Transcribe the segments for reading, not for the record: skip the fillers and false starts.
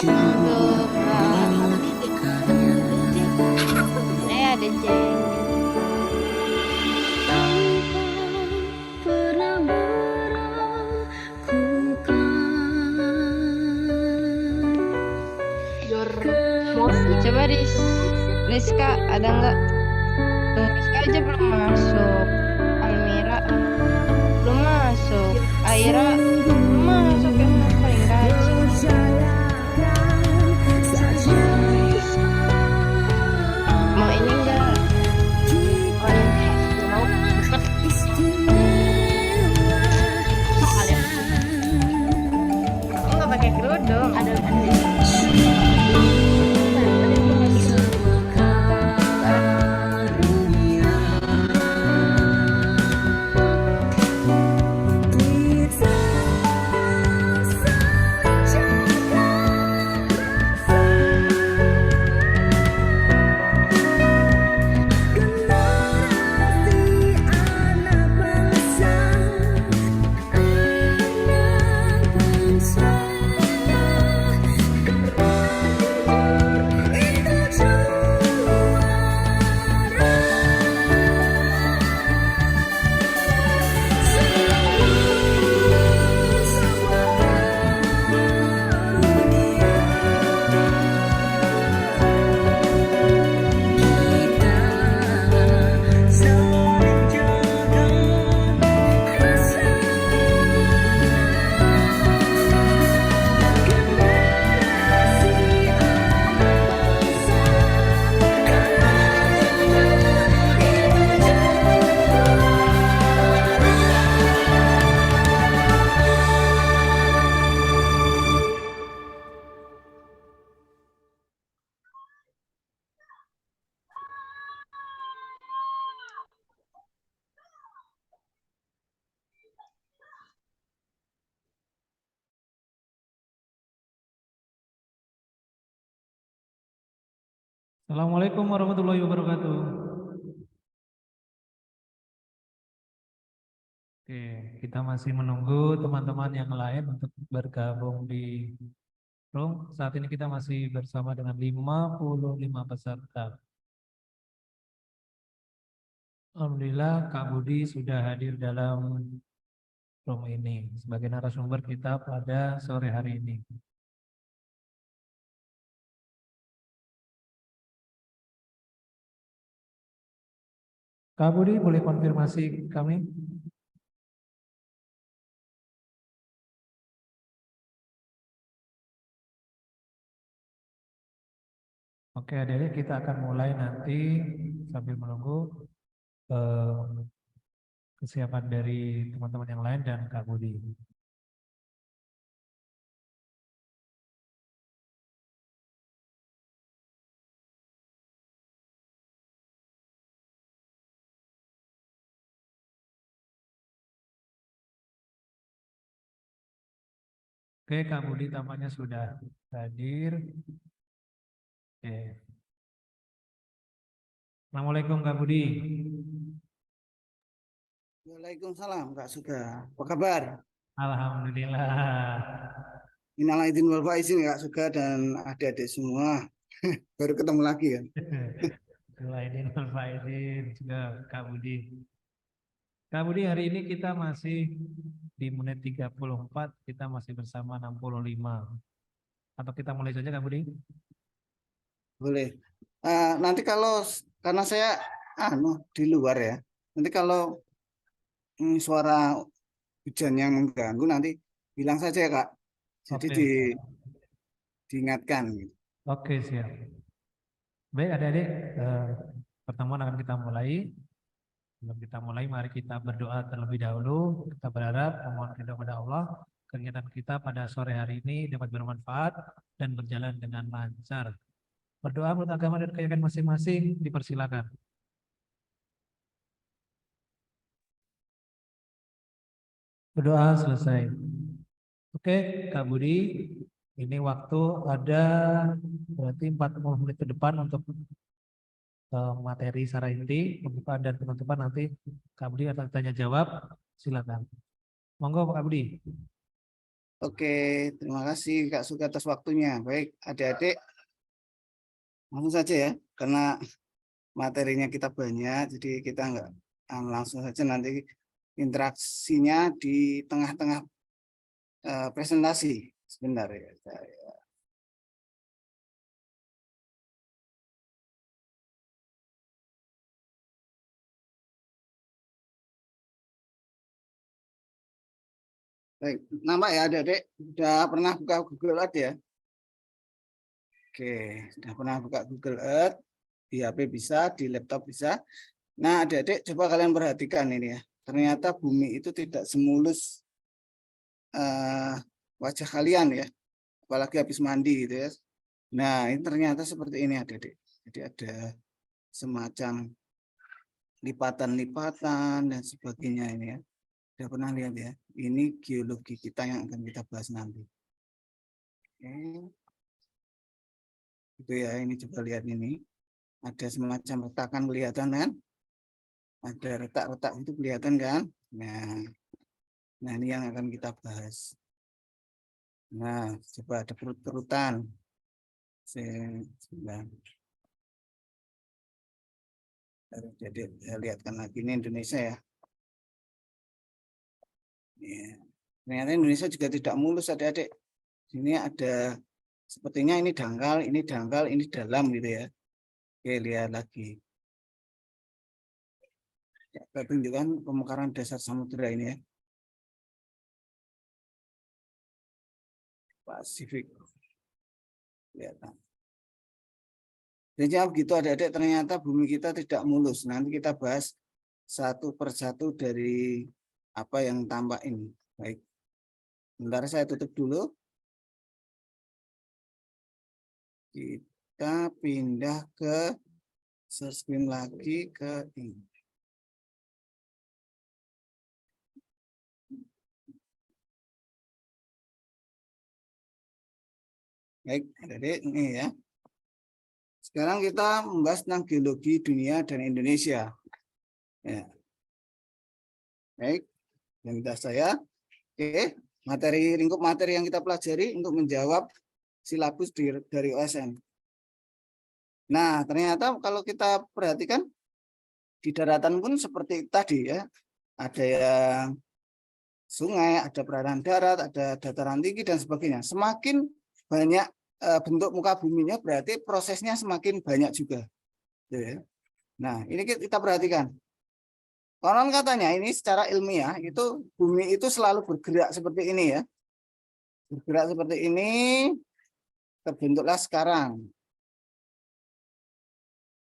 untuk ada Jeng. Coba Rizka ada nggak? Tuh Rizka aja belum masuk. Almira belum masuk. Aira belum masuk, yang paling rajin. Mau ini enggak? Oh ini mau deket. Soalnya aku nggak pakai kerudung. Ada. Assalamualaikum warahmatullahi wabarakatuh. Oke, kita masih menunggu teman-teman yang lain untuk bergabung di room. Saat ini kita masih bersama dengan 55 peserta. Alhamdulillah Kak Budi sudah hadir dalam room ini sebagai narasumber kita pada sore hari ini. Kak Budi boleh konfirmasi kami? Oke, adik-adik kita akan mulai nanti sambil menunggu kesiapan dari teman-teman yang lain dan Kak Budi. Oke, Kak Budi tampaknya sudah hadir. Oke. Assalamualaikum Kak Budi. Waalaikumsalam Kak Suga. Apa kabar? Alhamdulillah. Minal aidin wal faizin Kak Suga dan adik-adik semua. Baru ketemu lagi kan. Selain Faizin juga Kak Budi. Kak Budi, hari ini kita masih di menit 34, kita masih bersama 65. Atau kita mulai saja Kak Budi? Boleh. Nanti kalau karena saya di luar ya. Nanti kalau suara hujan yang mengganggu nanti bilang saja ya Kak. Jadi Oke. diingatkan. Oke, siap. Baik adik-adik, pertemuan akan kita mulai. Sebelum kita mulai, mari kita berdoa terlebih dahulu. Kita berharap memohon ridho kepada Allah, kegiatan kita pada sore hari ini dapat bermanfaat dan berjalan dengan lancar. Berdoa menurut agama dan keyakinan masing-masing, dipersilakan. Berdoa selesai. Oke, Kak Budi, ini waktu ada berarti 40 menit ke depan untuk materi secara inti, pembukaan dan penutupan nanti Kak Budi akan tanya jawab, silakan. Monggo Kak Budi. Oke, terima kasih Kak Suka atas waktunya. Baik, adik-adik, langsung saja ya, karena materinya kita banyak, jadi kita nggak langsung saja nanti interaksinya di tengah-tengah presentasi. Sebentar ya. Baik, nampak ya adik-adik, sudah pernah buka Google Earth ya? Oke, sudah pernah buka Google Earth, di HP bisa, di laptop bisa. Nah, adik-adik coba kalian perhatikan ini ya. Ternyata bumi itu tidak semulus wajah kalian ya, apalagi habis mandi gitu ya. Nah, ini ternyata seperti ini adik-adik. Jadi ada semacam lipatan-lipatan dan sebagainya ini ya. Sudah pernah lihat ya. Ini geologi kita yang akan kita bahas nanti. Oke. Itu ya, ini coba lihat ini. Ada semacam retakan kelihatan kan? Ada retak-retak itu kelihatan kan? Nah ini yang akan kita bahas. Nah, coba ada perut-perutan. Jadi saya lihatkan lagi ini Indonesia ya. Ternyata Indonesia juga tidak mulus adik-adik. Ini ada sepertinya ini dangkal, ini dalam gitu ya. Oke, lihat lagi. Ya, saya tunjukkan pemekaran dasar samudera ini ya. Pasifik. Lihat. Jadi begitu adik-adik, ternyata bumi kita tidak mulus. Nanti kita bahas satu persatu dari apa yang tampak ini. Baik. Bentar saya tutup dulu. Kita pindah ke share screen lagi ke ini. Baik, adik-adik ini ya. Sekarang kita membahas tentang geologi dunia dan Indonesia. Ya. Baik, yang sudah saya. Oke, lingkup materi yang kita pelajari untuk menjawab silabus dari OSN. Nah, ternyata kalau kita perhatikan di daratan pun seperti tadi ya. Ada yang sungai, ada perairan darat, ada dataran tinggi dan sebagainya. Semakin banyak bentuk muka buminya berarti prosesnya semakin banyak juga. Nah, ini kita perhatikan. Konon katanya ini secara ilmiah itu bumi itu selalu bergerak seperti ini ya. Bergerak seperti ini terbentuklah sekarang.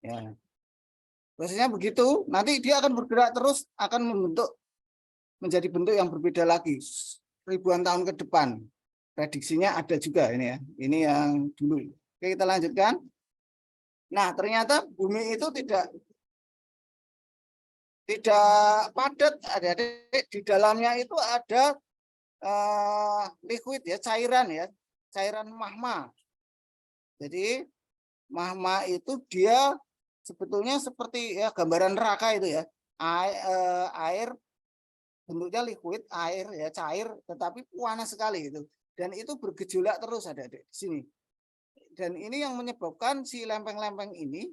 Ya. Prosesnya begitu, nanti dia akan bergerak terus akan membentuk menjadi bentuk yang berbeda lagi ribuan tahun ke depan. Prediksinya ada juga ini ya. Ini yang dulu. Oke, kita lanjutkan. Nah, ternyata bumi itu tidak padat, ada di dalamnya itu ada liquid ya, cairan magma. Jadi magma itu dia sebetulnya seperti ya gambaran neraka itu ya, air bentuknya liquid, air ya cair, tetapi panas sekali itu, dan itu bergejolak terus ada di sini. Dan ini yang menyebabkan si lempeng-lempeng ini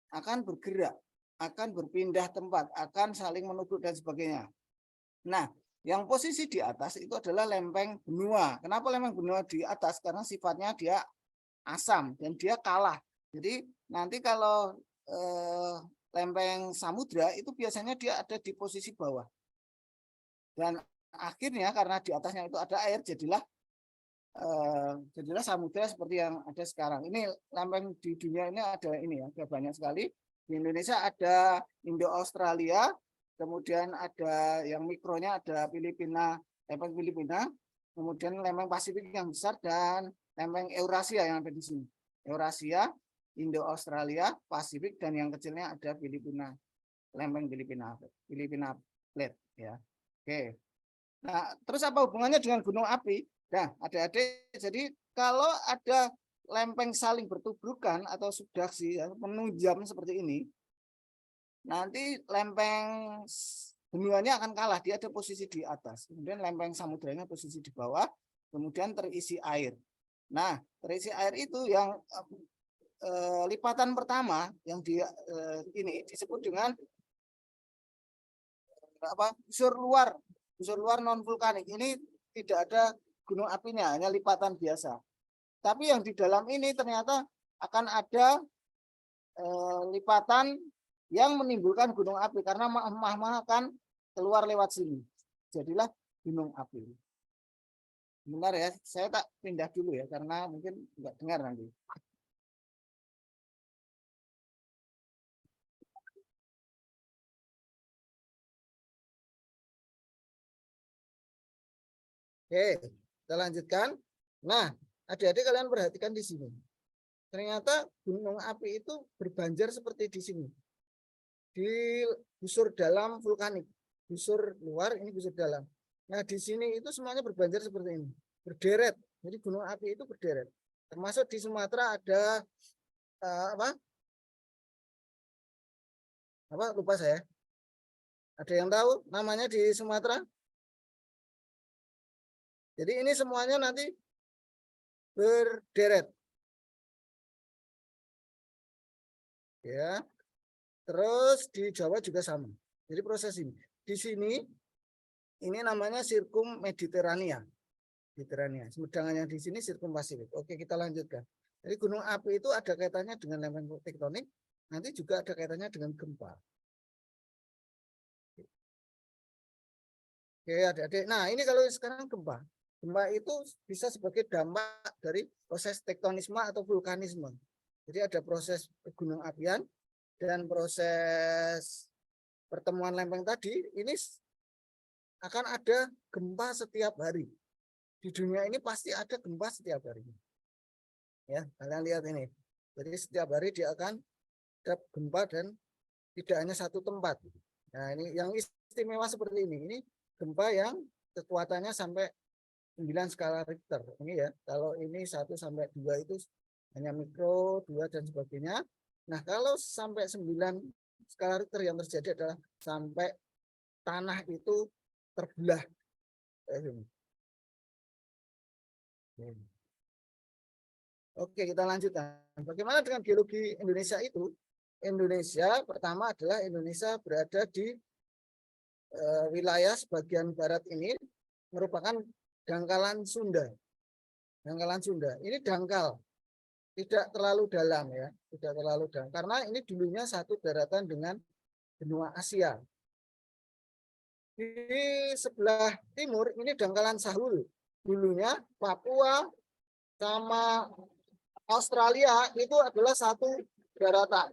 akan bergerak, akan berpindah tempat, akan saling menuduk dan sebagainya. Nah, yang posisi di atas itu adalah lempeng benua. Kenapa lempeng benua di atas? Karena sifatnya dia asam dan dia kalah. Jadi nanti kalau lempeng samudra itu biasanya dia ada di posisi bawah. Dan akhirnya karena di atasnya itu ada air, jadilah samudra seperti yang ada sekarang. Ini lempeng di dunia ini ada ini ya, ada banyak sekali. Di Indonesia ada Indo-Australia, kemudian ada yang mikronya ada lempeng Filipina, kemudian lempeng Pasifik yang besar dan lempeng Eurasia yang ada di sini. Eurasia, Indo-Australia, Pasifik, dan yang kecilnya ada Filipina, lempeng Filipina Plate ya. Oke. Nah, terus apa hubungannya dengan gunung api? Nah, adik-adik, jadi kalau ada lempeng saling bertubrukan atau subduksi ya, menunjam seperti ini, nanti lempeng benuanya akan kalah, dia ada posisi di atas, kemudian lempeng samudranya posisi di bawah, kemudian terisi air. Nah, terisi air itu yang lipatan pertama yang ini disebut dengan busur luar non vulkanik. Ini tidak ada gunung apinya, hanya lipatan biasa. Tapi yang di dalam ini ternyata akan ada lipatan yang menimbulkan gunung api karena magma akan keluar lewat sini. Jadilah gunung api. Benar ya, saya tak pindah dulu ya karena mungkin nggak dengar nanti. Oke, kita lanjutkan. Nah, adik-adik kalian perhatikan di sini. Ternyata gunung api itu berbanjar seperti di sini. Di busur dalam vulkanik. Busur luar, ini busur dalam. Nah, di sini itu semuanya berbanjar seperti ini. Berderet. Jadi gunung api itu berderet. Termasuk di Sumatera ada apa? Lupa saya. Ada yang tahu namanya di Sumatera? Jadi ini semuanya nanti berderet. Ya. Terus di Jawa juga sama. Jadi proses ini. Di sini ini namanya sirkum Mediterania. Sedangkan yang di sini sirkum Pasifik. Oke, kita lanjutkan. Jadi gunung api itu ada kaitannya dengan lempeng tektonik, nanti juga ada kaitannya dengan gempa. Oke, adik-adik. Nah, ini kalau sekarang gempa. Gempa itu bisa sebagai dampak dari proses tektonisme atau vulkanisme. Jadi ada proses gunung apian dan proses pertemuan lempeng tadi, ini akan ada gempa setiap hari. Di dunia ini pasti ada gempa setiap hari. Ya, kalian lihat ini. Jadi setiap hari dia akan ada gempa dan tidak hanya satu tempat. Nah, ini yang istimewa seperti ini. Ini gempa yang kekuatannya sampai 9 skala Richter. Ini ya, kalau ini 1 sampai 2 itu hanya mikro, 2 dan sebagainya. Nah, kalau sampai 9 skala Richter yang terjadi adalah sampai tanah itu terbelah. Oke, kita lanjutkan. Bagaimana dengan geologi Indonesia itu? Indonesia pertama adalah Indonesia berada di wilayah sebagian barat ini merupakan dangkalan Sunda. Dangkalan Sunda. Ini dangkal. Tidak terlalu dalam ya, tidak terlalu dalam karena ini dulunya satu daratan dengan benua Asia. Di sebelah timur ini dangkalan Sahul. Dulunya Papua sama Australia itu adalah satu daratan.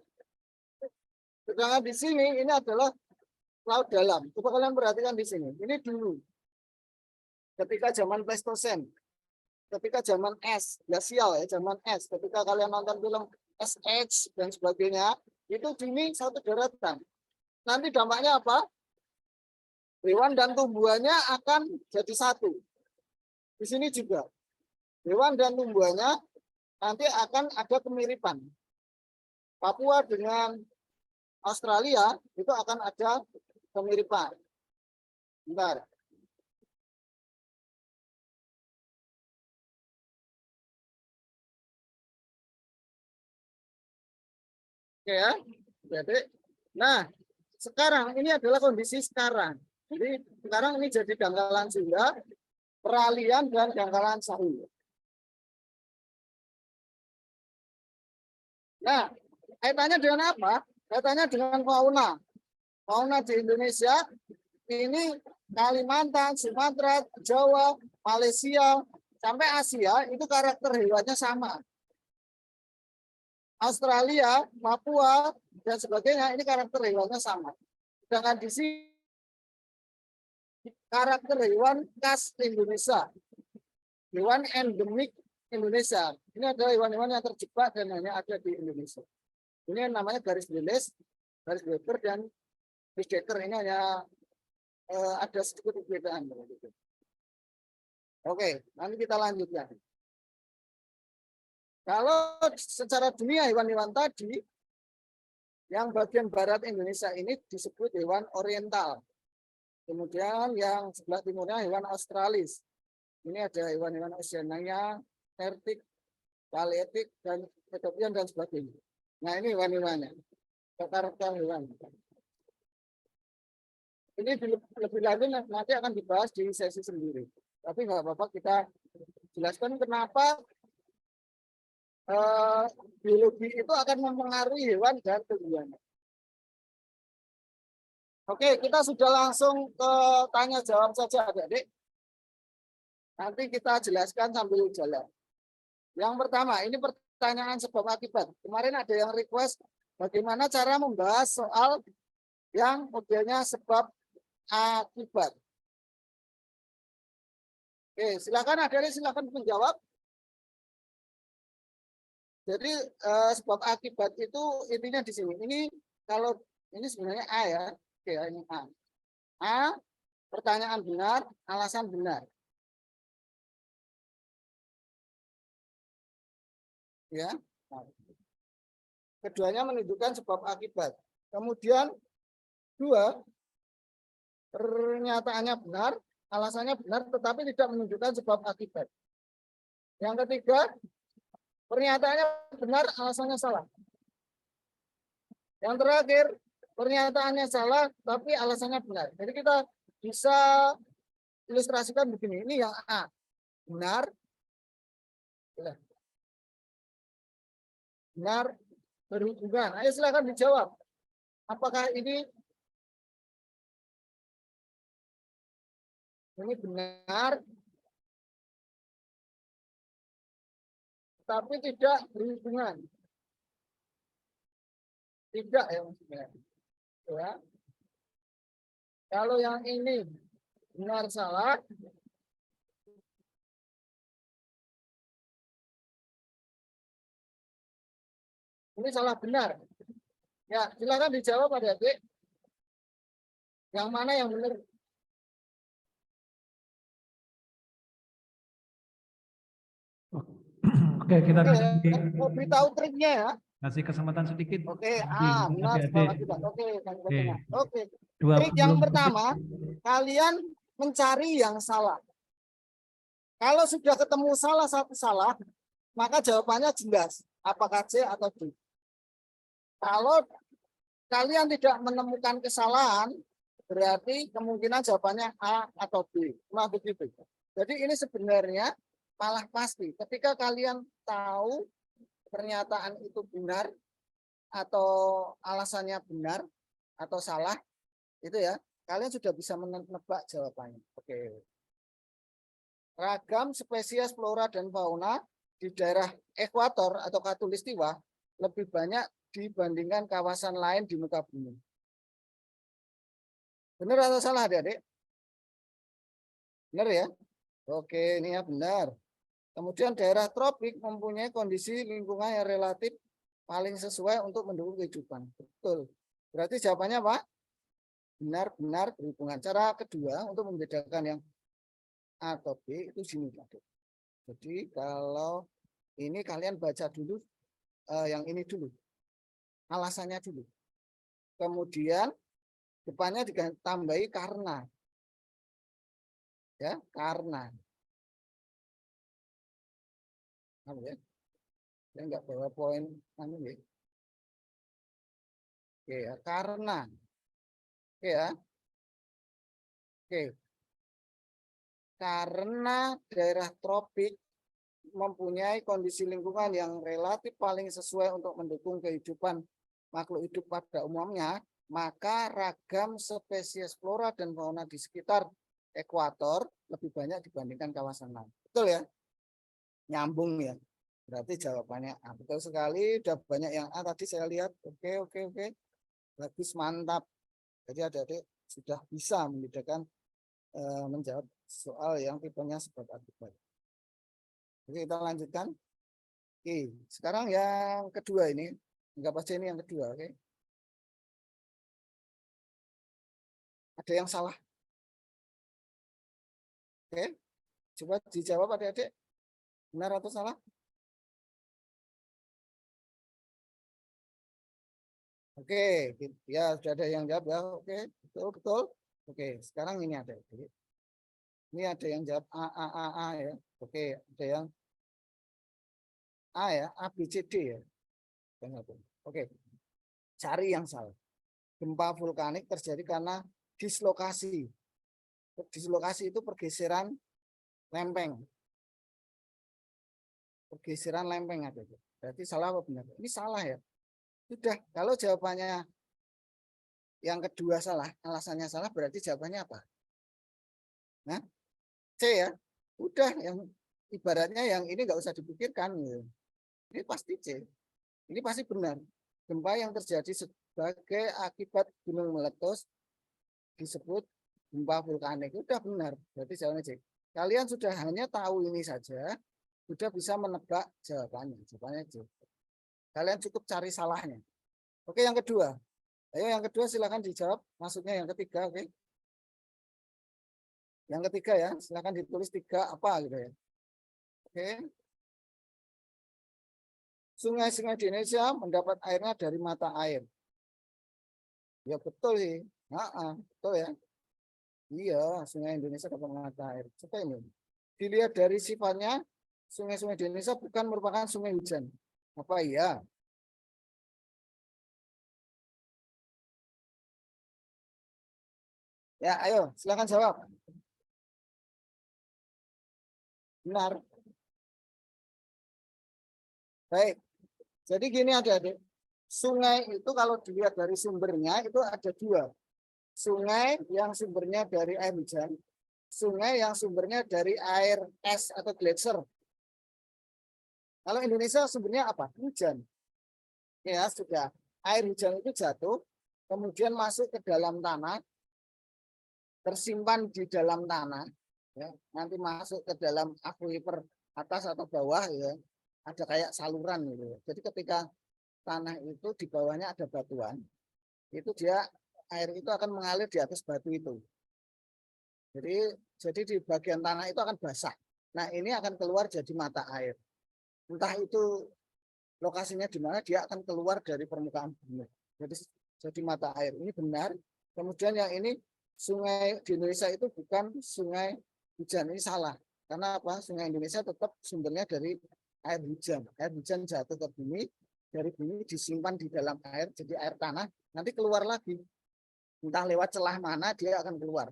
Sedangkan di sini ini adalah laut dalam. Coba kalian perhatikan di sini. Ini dulu ketika zaman Pleistosen. Ketika zaman es, glasial ya, zaman es. Ketika kalian nonton film SH dan sebagainya, itu ini satu daratan. Nanti dampaknya apa? Hewan dan tumbuhannya akan jadi satu. Di sini juga. Hewan dan tumbuhannya nanti akan ada kemiripan. Papua dengan Australia itu akan ada kemiripan. Bentar. Oke ya. Jadi, nah, sekarang ini adalah kondisi sekarang. Jadi sekarang ini jadi dangkalan Sunda, peralihan dan dangkalan Sahul. Nah, kaitannya dengan apa? Kaitannya dengan fauna. Fauna di Indonesia ini Kalimantan, Sumatera, Jawa, Malaysia, sampai Asia itu karakter hewannya sama. Australia, Papua, dan sebagainya ini karakter hewannya sama. Sedangkan di sini karakter hewan khas Indonesia. Hewan endemik Indonesia. Ini adalah hewan-hewan yang terjebak dan hanya ada di Indonesia. Ini namanya garis Lilis, garis Weber, dan Bisdeker. Ini hanya ada sedikit perbedaan. Oke, nanti kita lanjutkan. Kalau secara dunia hewan-hewan tadi, yang bagian barat Indonesia ini disebut hewan oriental. Kemudian yang sebelah timurnya hewan australis. Ini ada hewan-hewan Oceania, Arctic, Palearctic, dan Ethiopian dan sebagainya. Nah ini hewan-hewannya, karakter hewan. Ini lebih lanjut nanti akan dibahas di sesi sendiri. Tapi nggak apa-apa, kita jelaskan kenapa biologi itu akan mempengaruhi hewan dan tumbuhan. Oke, kita sudah langsung ke tanya jawab saja adik-adik. Nanti kita jelaskan sambil jalan. Yang pertama, ini pertanyaan sebab akibat. Kemarin ada yang request bagaimana cara membahas soal yang modelnya sebab akibat. Oke, silakan adik-adik, silakan menjawab. Jadi sebab akibat itu intinya di sini. Ini kalau ini sebenarnya A ya. Oke, ini A. A, pertanyaan benar, alasan benar. Ya. Keduanya menunjukkan sebab akibat. Kemudian dua, pernyataannya benar, alasannya benar, tetapi tidak menunjukkan sebab akibat. Yang ketiga, pernyataannya benar, alasannya salah. Yang terakhir, pernyataannya salah, tapi alasannya benar. Jadi kita bisa ilustrasikan begini. Ini yang A, benar, benar berhubungan. Ayo silakan dijawab. Apakah ini benar, tapi tidak berhubungan? Tidak ya maksudnya. Ya. Kalau yang ini benar salah, ini salah benar. Ya, silakan dijawab adik-adik. Yang mana yang benar? Oke, kita Mau beritahu triknya ya. kasih kesempatan sedikit. Oke, bagi benar adik-adik. sebab akibat. Oke, oke. Trik 20 yang pertama, kalian mencari yang salah. Kalau sudah ketemu salah satu salah, maka jawabannya jelas. Apakah C atau D? Kalau kalian tidak menemukan kesalahan, berarti kemungkinan jawabannya A atau B. Nah, begitu. Jadi ini sebenarnya malah pasti. Ketika kalian tahu pernyataan itu benar atau alasannya benar atau salah, itu ya, kalian sudah bisa menebak jawabannya. Oke. Ragam spesies flora dan fauna di daerah ekuator atau khatulistiwa lebih banyak dibandingkan kawasan lain di muka bumi. Benar atau salah adik-adik? Benar ya? Oke, ini ya benar. Kemudian daerah tropik mempunyai kondisi lingkungan yang relatif paling sesuai untuk mendukung kehidupan. Betul. Berarti jawabannya apa? Benar-benar berhubungan. Cara kedua untuk membedakan yang A atau B itu sini. Jadi kalau ini kalian baca dulu yang ini dulu. Alasannya dulu. Kemudian depannya ditambahi karena. Ya, karena. Apa ya? Saya enggak bawa poin anu ya. Oke, ya, karena. Oke ya. Oke. Karena daerah tropik mempunyai kondisi lingkungan yang relatif paling sesuai untuk mendukung kehidupan makhluk hidup pada umumnya, maka ragam spesies flora dan fauna di sekitar ekuator lebih banyak dibandingkan kawasan lain. Betul ya? Nyambung ya. Berarti jawabannya A. Betul sekali. Udah banyak yang A tadi saya lihat. Oke. Bagus, mantap. Jadi adik-adik sudah bisa membedakan menjawab soal yang tipenya sebab akibat. Oke, kita lanjutkan. Oke, sekarang yang kedua ini. Enggak pasti ini yang kedua, oke. Ada yang salah. Oke, coba dijawab adik-adik. Benar atau salah? Oke, ya sudah ada yang jawab ya. Oke, betul. Oke, sekarang ini ada. Ini ada yang jawab A ya. Oke, ada yang A ya, A, B, C, D ya. Oke, cari yang salah. Gempa vulkanik terjadi karena dislokasi. Dislokasi itu pergeseran lempeng. Pergeseran lempeng ada. Berarti salah apa benar? Ini salah ya. Sudah, kalau jawabannya yang kedua salah, alasannya salah, berarti jawabannya apa? Nah, C ya. Udah, yang ibaratnya yang ini nggak usah dipikirkan. Gitu. Ini pasti C. Ini pasti benar. Gempa yang terjadi sebagai akibat gunung meletus disebut gempa vulkanik. Udah benar. Berarti jawabannya C. Kalian sudah hanya tahu ini saja, sudah bisa menebak jawabannya. Jawabannya C. Kalian cukup cari salahnya. Oke, yang kedua. Ayo yang kedua silakan dijawab. Maksudnya yang ketiga, oke. Yang ketiga ya, silakan ditulis 3 apa gitu ya. Oke. Sungai-sungai di Indonesia mendapat airnya dari mata air. Ya betul sih. Betul ya. Iya, sungai Indonesia dapat mata air. Coba ini. Dilihat dari sifatnya, sungai-sungai di Indonesia bukan merupakan sungai hujan. Apa iya? Ya, ayo, silakan jawab. Benar. Baik. Jadi gini adik-adik. Sungai itu kalau dilihat dari sumbernya itu ada 2. Sungai yang sumbernya dari air hujan. Sungai yang sumbernya dari air es atau gletser. Kalau Indonesia sumbernya apa? Hujan. Ya, sudah. Air hujan itu jatuh, kemudian masuk ke dalam tanah, tersimpan di dalam tanah, ya, nanti masuk ke dalam akuifer atas atau bawah, ya, ada kayak saluran gitu. Jadi ketika tanah itu di bawahnya ada batuan, itu dia air itu akan mengalir di atas batu itu. Jadi di bagian tanah itu akan basah. Nah ini akan keluar jadi mata air. Entah itu lokasinya di mana, dia akan keluar dari permukaan bumi. Jadi mata air ini benar. Kemudian yang ini sungai di Indonesia itu bukan sungai hujan, ini salah. Karena apa? Sungai Indonesia tetap sumbernya dari air hujan. Air hujan jatuh ke bumi, dari bumi disimpan di dalam air, jadi air tanah, nanti keluar lagi. Entah lewat celah mana dia akan keluar.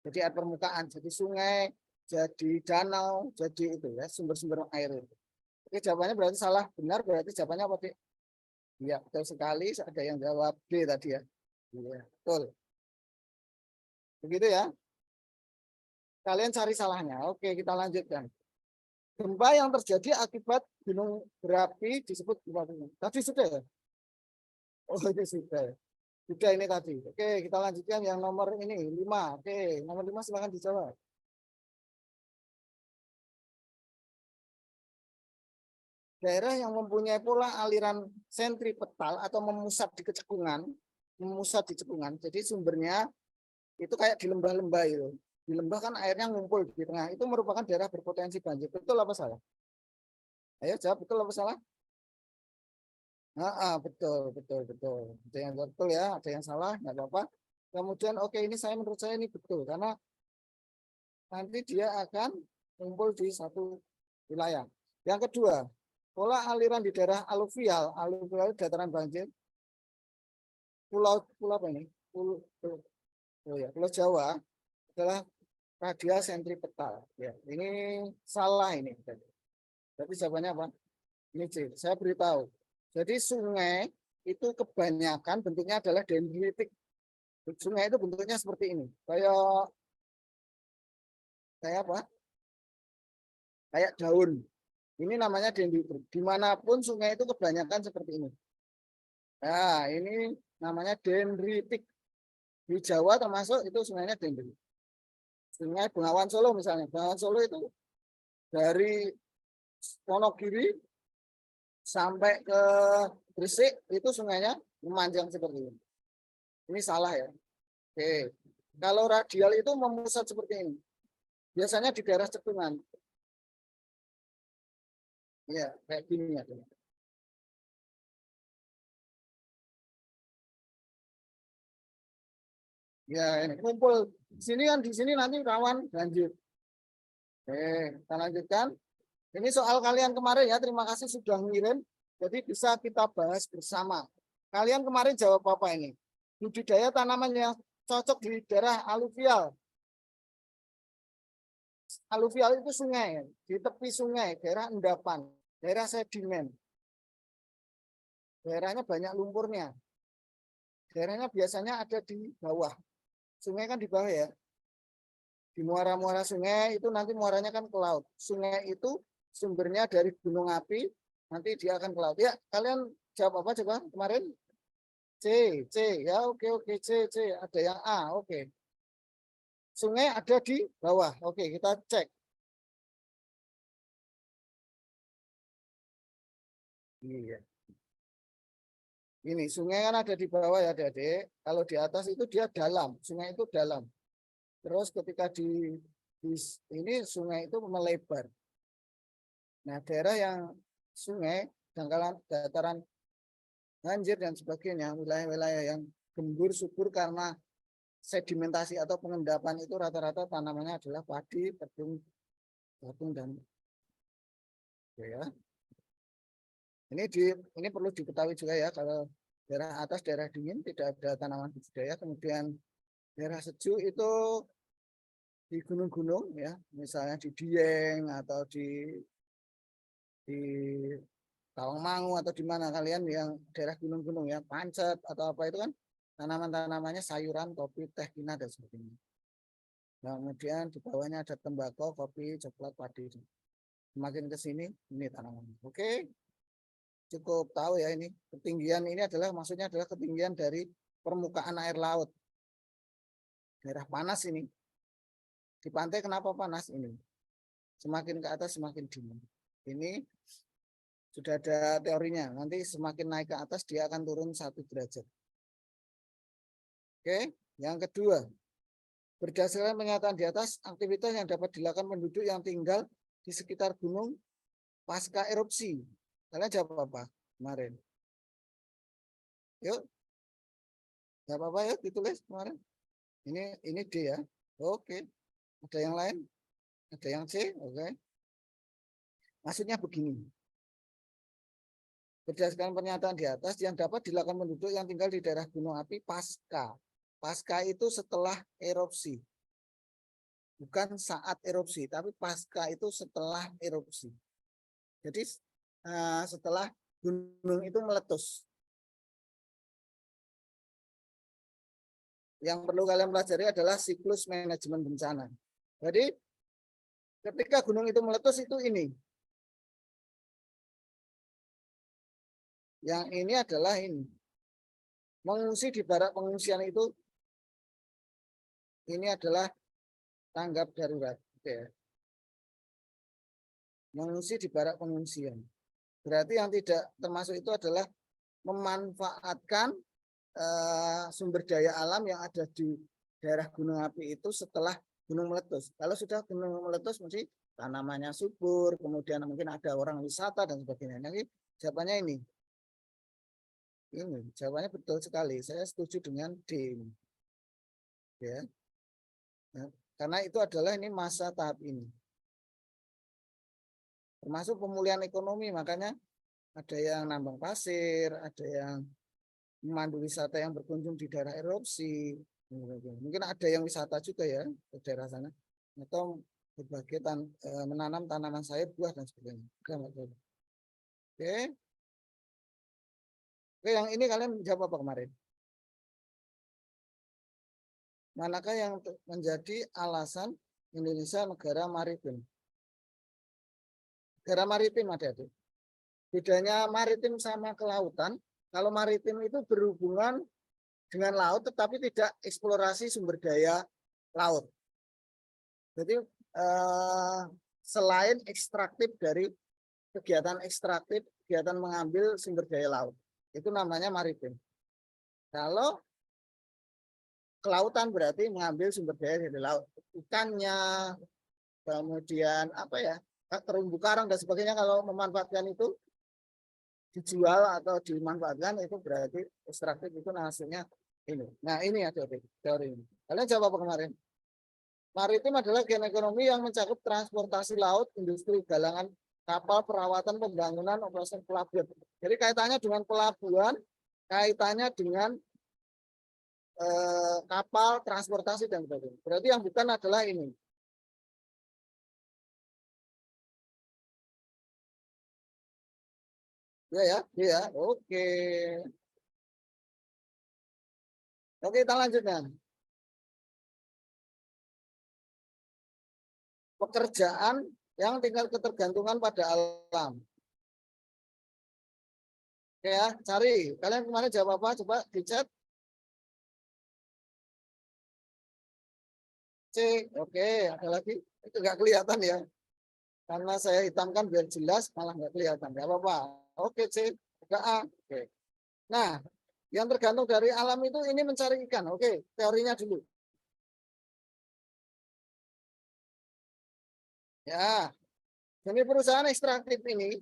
Jadi air permukaan, jadi sungai, jadi danau, jadi itu ya sumber-sumber air itu. Oke, jawabannya berarti salah. Benar berarti jawabannya apa, Dik? Iya, betul sekali. Ada yang jawab B tadi ya. Iya, betul. Begitu ya. Kalian cari salahnya. Oke, kita lanjutkan. Gempa yang terjadi akibat gunung berapi disebut gempa gunung. Tadi sudah ya? Oh, ini sudah. Sudah ini tadi. Oke, kita lanjutkan yang nomor ini 5. Oke, nomor 5 silakan dijawab. Daerah yang mempunyai pola aliran sentripetal atau memusat di cekungan, jadi sumbernya itu kayak di lembah-lembah itu. Di lembah kan airnya ngumpul di tengah, itu merupakan daerah berpotensi banjir. Betul apa salah? Ayo jawab, betul apa salah? Betul. Ada yang betul ya, ada yang salah, nggak apa-apa. Kemudian oke, ini menurut saya ini betul karena nanti dia akan ngumpul di satu wilayah. Yang kedua, pola aliran di daerah aluvial dataran banjir. Pulau apa ini? Pulau Jawa adalah radial sentripetal. Ya, ini salah ini. Tapi jawabannya apa? Ini C. Saya beritahu. Jadi sungai itu kebanyakan bentuknya adalah dendritik. Sungai itu bentuknya seperti ini. Kayak apa? Kayak daun. Ini namanya dendritik. Dimanapun sungai itu kebanyakan seperti ini. Nah, ini namanya dendritik. Di Jawa termasuk itu sungainya dendritik. Sungai Bengawan Solo misalnya. Bengawan Solo itu dari Wonogiri sampai ke Gresik itu sungainya memanjang seperti ini. Ini salah ya. Oke. Kalau radial itu memusat seperti ini. Biasanya di daerah cekungan. Ya, kayak gini ya. Ya, ini kumpul. Di sini nanti rawan banjir. Oke, kita lanjutkan. Ini soal kalian kemarin ya, terima kasih sudah ngirim. Jadi bisa kita bahas bersama. Kalian kemarin jawab apa ini? Budidaya tanaman yang cocok di daerah aluvial. Aluvial itu sungai, di tepi sungai, daerah endapan, daerah sedimen. Daerahnya banyak lumpurnya. Daerahnya biasanya ada di bawah. Sungai kan di bawah ya. Di muara-muara sungai itu nanti muaranya kan ke laut. Sungai itu sumbernya dari gunung api, nanti dia akan ke laut. Ya, kalian jawab apa coba kemarin? C, ya oke, C. Ada yang A, oke. Sungai ada di bawah, oke kita cek. Iya. Ini sungai kan ada di bawah ya adik-adik. Kalau di atas itu dia dalam, sungai itu dalam. Terus ketika di ini sungai itu melebar. Nah, daerah yang sungai, dangkalan, dataran banjir dan sebagainya, wilayah-wilayah yang gembur subur karena sedimentasi atau pengendapan itu rata-rata tanamannya adalah padi, jagung dan ya. Ini perlu diketahui juga ya, kalau daerah atas daerah dingin tidak ada tanaman budidaya, kemudian daerah sejuk itu di gunung-gunung ya, misalnya di Dieng atau di Tawangmangu atau di mana kalian yang daerah gunung-gunung ya, Pancet atau apa itu kan tanaman-tanamannya sayuran, kopi, teh, kina dan sebagainya. Nah, kemudian di bawahnya ada tembakau, kopi, coklat, padi. Semakin ke sini ini tanaman. Oke. Cukup tahu ya ini. Ketinggian ini adalah maksudnya adalah ketinggian dari permukaan air laut. Daerah panas ini. Di pantai kenapa panas ini? Semakin ke atas semakin dingin. Ini sudah ada teorinya. Nanti semakin naik ke atas dia akan turun 1 derajat. Oke, yang kedua. Berdasarkan pernyataan di atas, aktivitas yang dapat dilakukan penduduk yang tinggal di sekitar gunung pasca erupsi. Kalian jawab apa kemarin? Yuk. Jawab apa ya ditulis kemarin? Ini D ya. Oke. Ada yang lain? Ada yang C? Oke. Maksudnya begini. Berdasarkan pernyataan di atas, yang dapat dilakukan penduduk yang tinggal di daerah gunung api pasca. Pasca itu setelah erupsi. Bukan saat erupsi, tapi pasca itu setelah erupsi. Jadi setelah gunung itu meletus. Yang perlu kalian pelajari adalah siklus manajemen bencana. Jadi ketika gunung itu meletus itu ini. Yang ini adalah ini. Mengungsi di barak pengungsian itu ini adalah tanggap darurat. Oke. Mengungsi di barak pengungsian. Berarti yang tidak termasuk itu adalah memanfaatkan sumber daya alam yang ada di daerah gunung api itu setelah gunung meletus. Kalau sudah gunung meletus mesti tanamannya subur, kemudian mungkin ada orang wisata dan sebagainya. Jadi jawabannya ini. Ini jawabannya betul sekali. Saya setuju dengan D. Ya. Nah, karena itu adalah ini masa tahap ini. Termasuk pemulihan ekonomi, makanya ada yang nambang pasir, ada yang memandu wisata yang berkunjung di daerah erupsi. Mungkin ada yang wisata juga ya ke daerah sana. Atau berbagai menanam tanaman sayur, buah dan sebagainya. Oke. Oke, yang ini kalian jawab apa kemarin? Manakah yang menjadi alasan Indonesia negara maritim? Negara maritim ada-ada. Bedanya maritim sama kelautan, kalau maritim itu berhubungan dengan laut tetapi tidak eksplorasi sumber daya laut. Jadi selain ekstraktif dari kegiatan ekstraktif, kegiatan mengambil sumber daya laut, itu namanya maritim. Kalau kelautan berarti mengambil sumber daya dari laut, ikannya, kemudian apa ya, terumbu karang dan sebagainya. Kalau memanfaatkan itu dijual atau dimanfaatkan itu berarti ekstraktif, itu hasilnya ini. Nah ini ya teori ini. Kalian jawab apa kemarin? Maritim adalah bagian ekonomi yang mencakup transportasi laut, industri galangan kapal, perawatan, pembangunan, operasi pelabuhan. Jadi kaitannya dengan pelabuhan, kaitannya dengan kapal, transportasi dan sebagainya. Berarti yang bukan adalah ini. Ya. Oke. Oke, kita lanjutkan. Pekerjaan yang tinggal ketergantungan pada alam. Oke ya, cari. Kalian kemarin jawab apa? Coba di chat. C. Oke, ada lagi. Itu nggak kelihatan ya. Karena saya hitamkan biar jelas, malah nggak kelihatan. Nggak apa-apa. Oke, C. Enggak A. Oke. Nah, yang tergantung dari alam itu ini mencari ikan. Oke, teorinya dulu. Ya, jadi perusahaan ekstraktif ini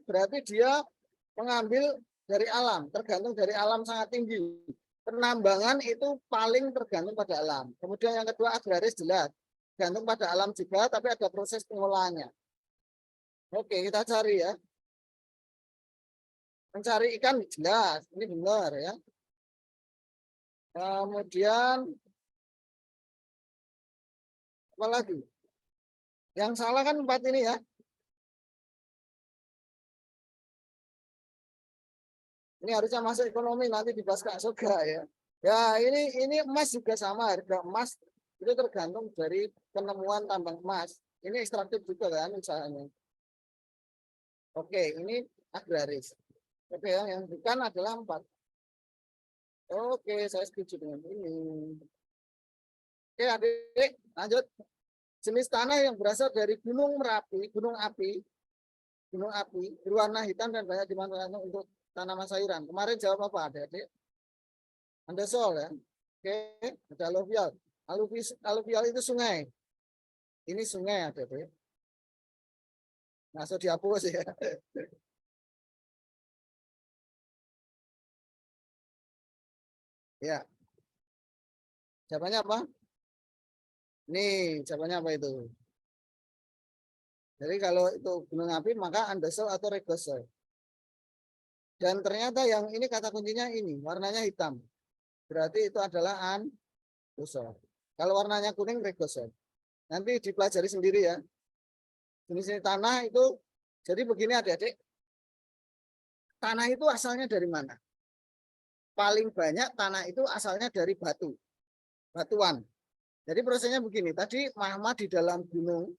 berarti dia mengambil dari alam, tergantung dari alam sangat tinggi. Penambangan itu paling tergantung pada alam. Kemudian yang kedua agraris jelas, tergantung pada alam juga, tapi ada proses pengolahannya. Oke, kita cari ya. Mencari ikan jelas, ini benar ya. Kemudian apa lagi? Yang salah kan 4 ini ya. Ini harusnya masuk ekonomi, nanti dibahas Kak Soga ya. Ya ini emas juga sama, harga emas itu tergantung dari penemuan tambang emas. Ini ekstraktif juga kan usahanya. Oke, ini agraris. Oke, yang bukan adalah 4. Oke, saya setuju dengan ini. Oke, adik, lanjut. Jenis tanah yang berasal dari gunung Merapi, gunung api, berwarna hitam dan banyak dimanfaatkan untuk tanaman sayuran. Kemarin jawab apa, adik? Andesol ya. Oke, ada aluvial. Aluvial itu sungai. Ini sungai, adik. Masuk dihapus ya. Ya. Jawabannya apa? Nih, jawabannya apa itu? Jadi kalau itu gunung api maka andesol atau regosol. Dan ternyata yang ini kata kuncinya ini, warnanya hitam. Berarti itu adalah andesol. Kalau warnanya kuning regosol. Nanti dipelajari sendiri ya. Jenis tanah itu, jadi begini adik-adik. Tanah itu asalnya dari mana? Paling banyak tanah itu asalnya dari batu. Batuan. Jadi prosesnya begini, tadi magma di dalam gunung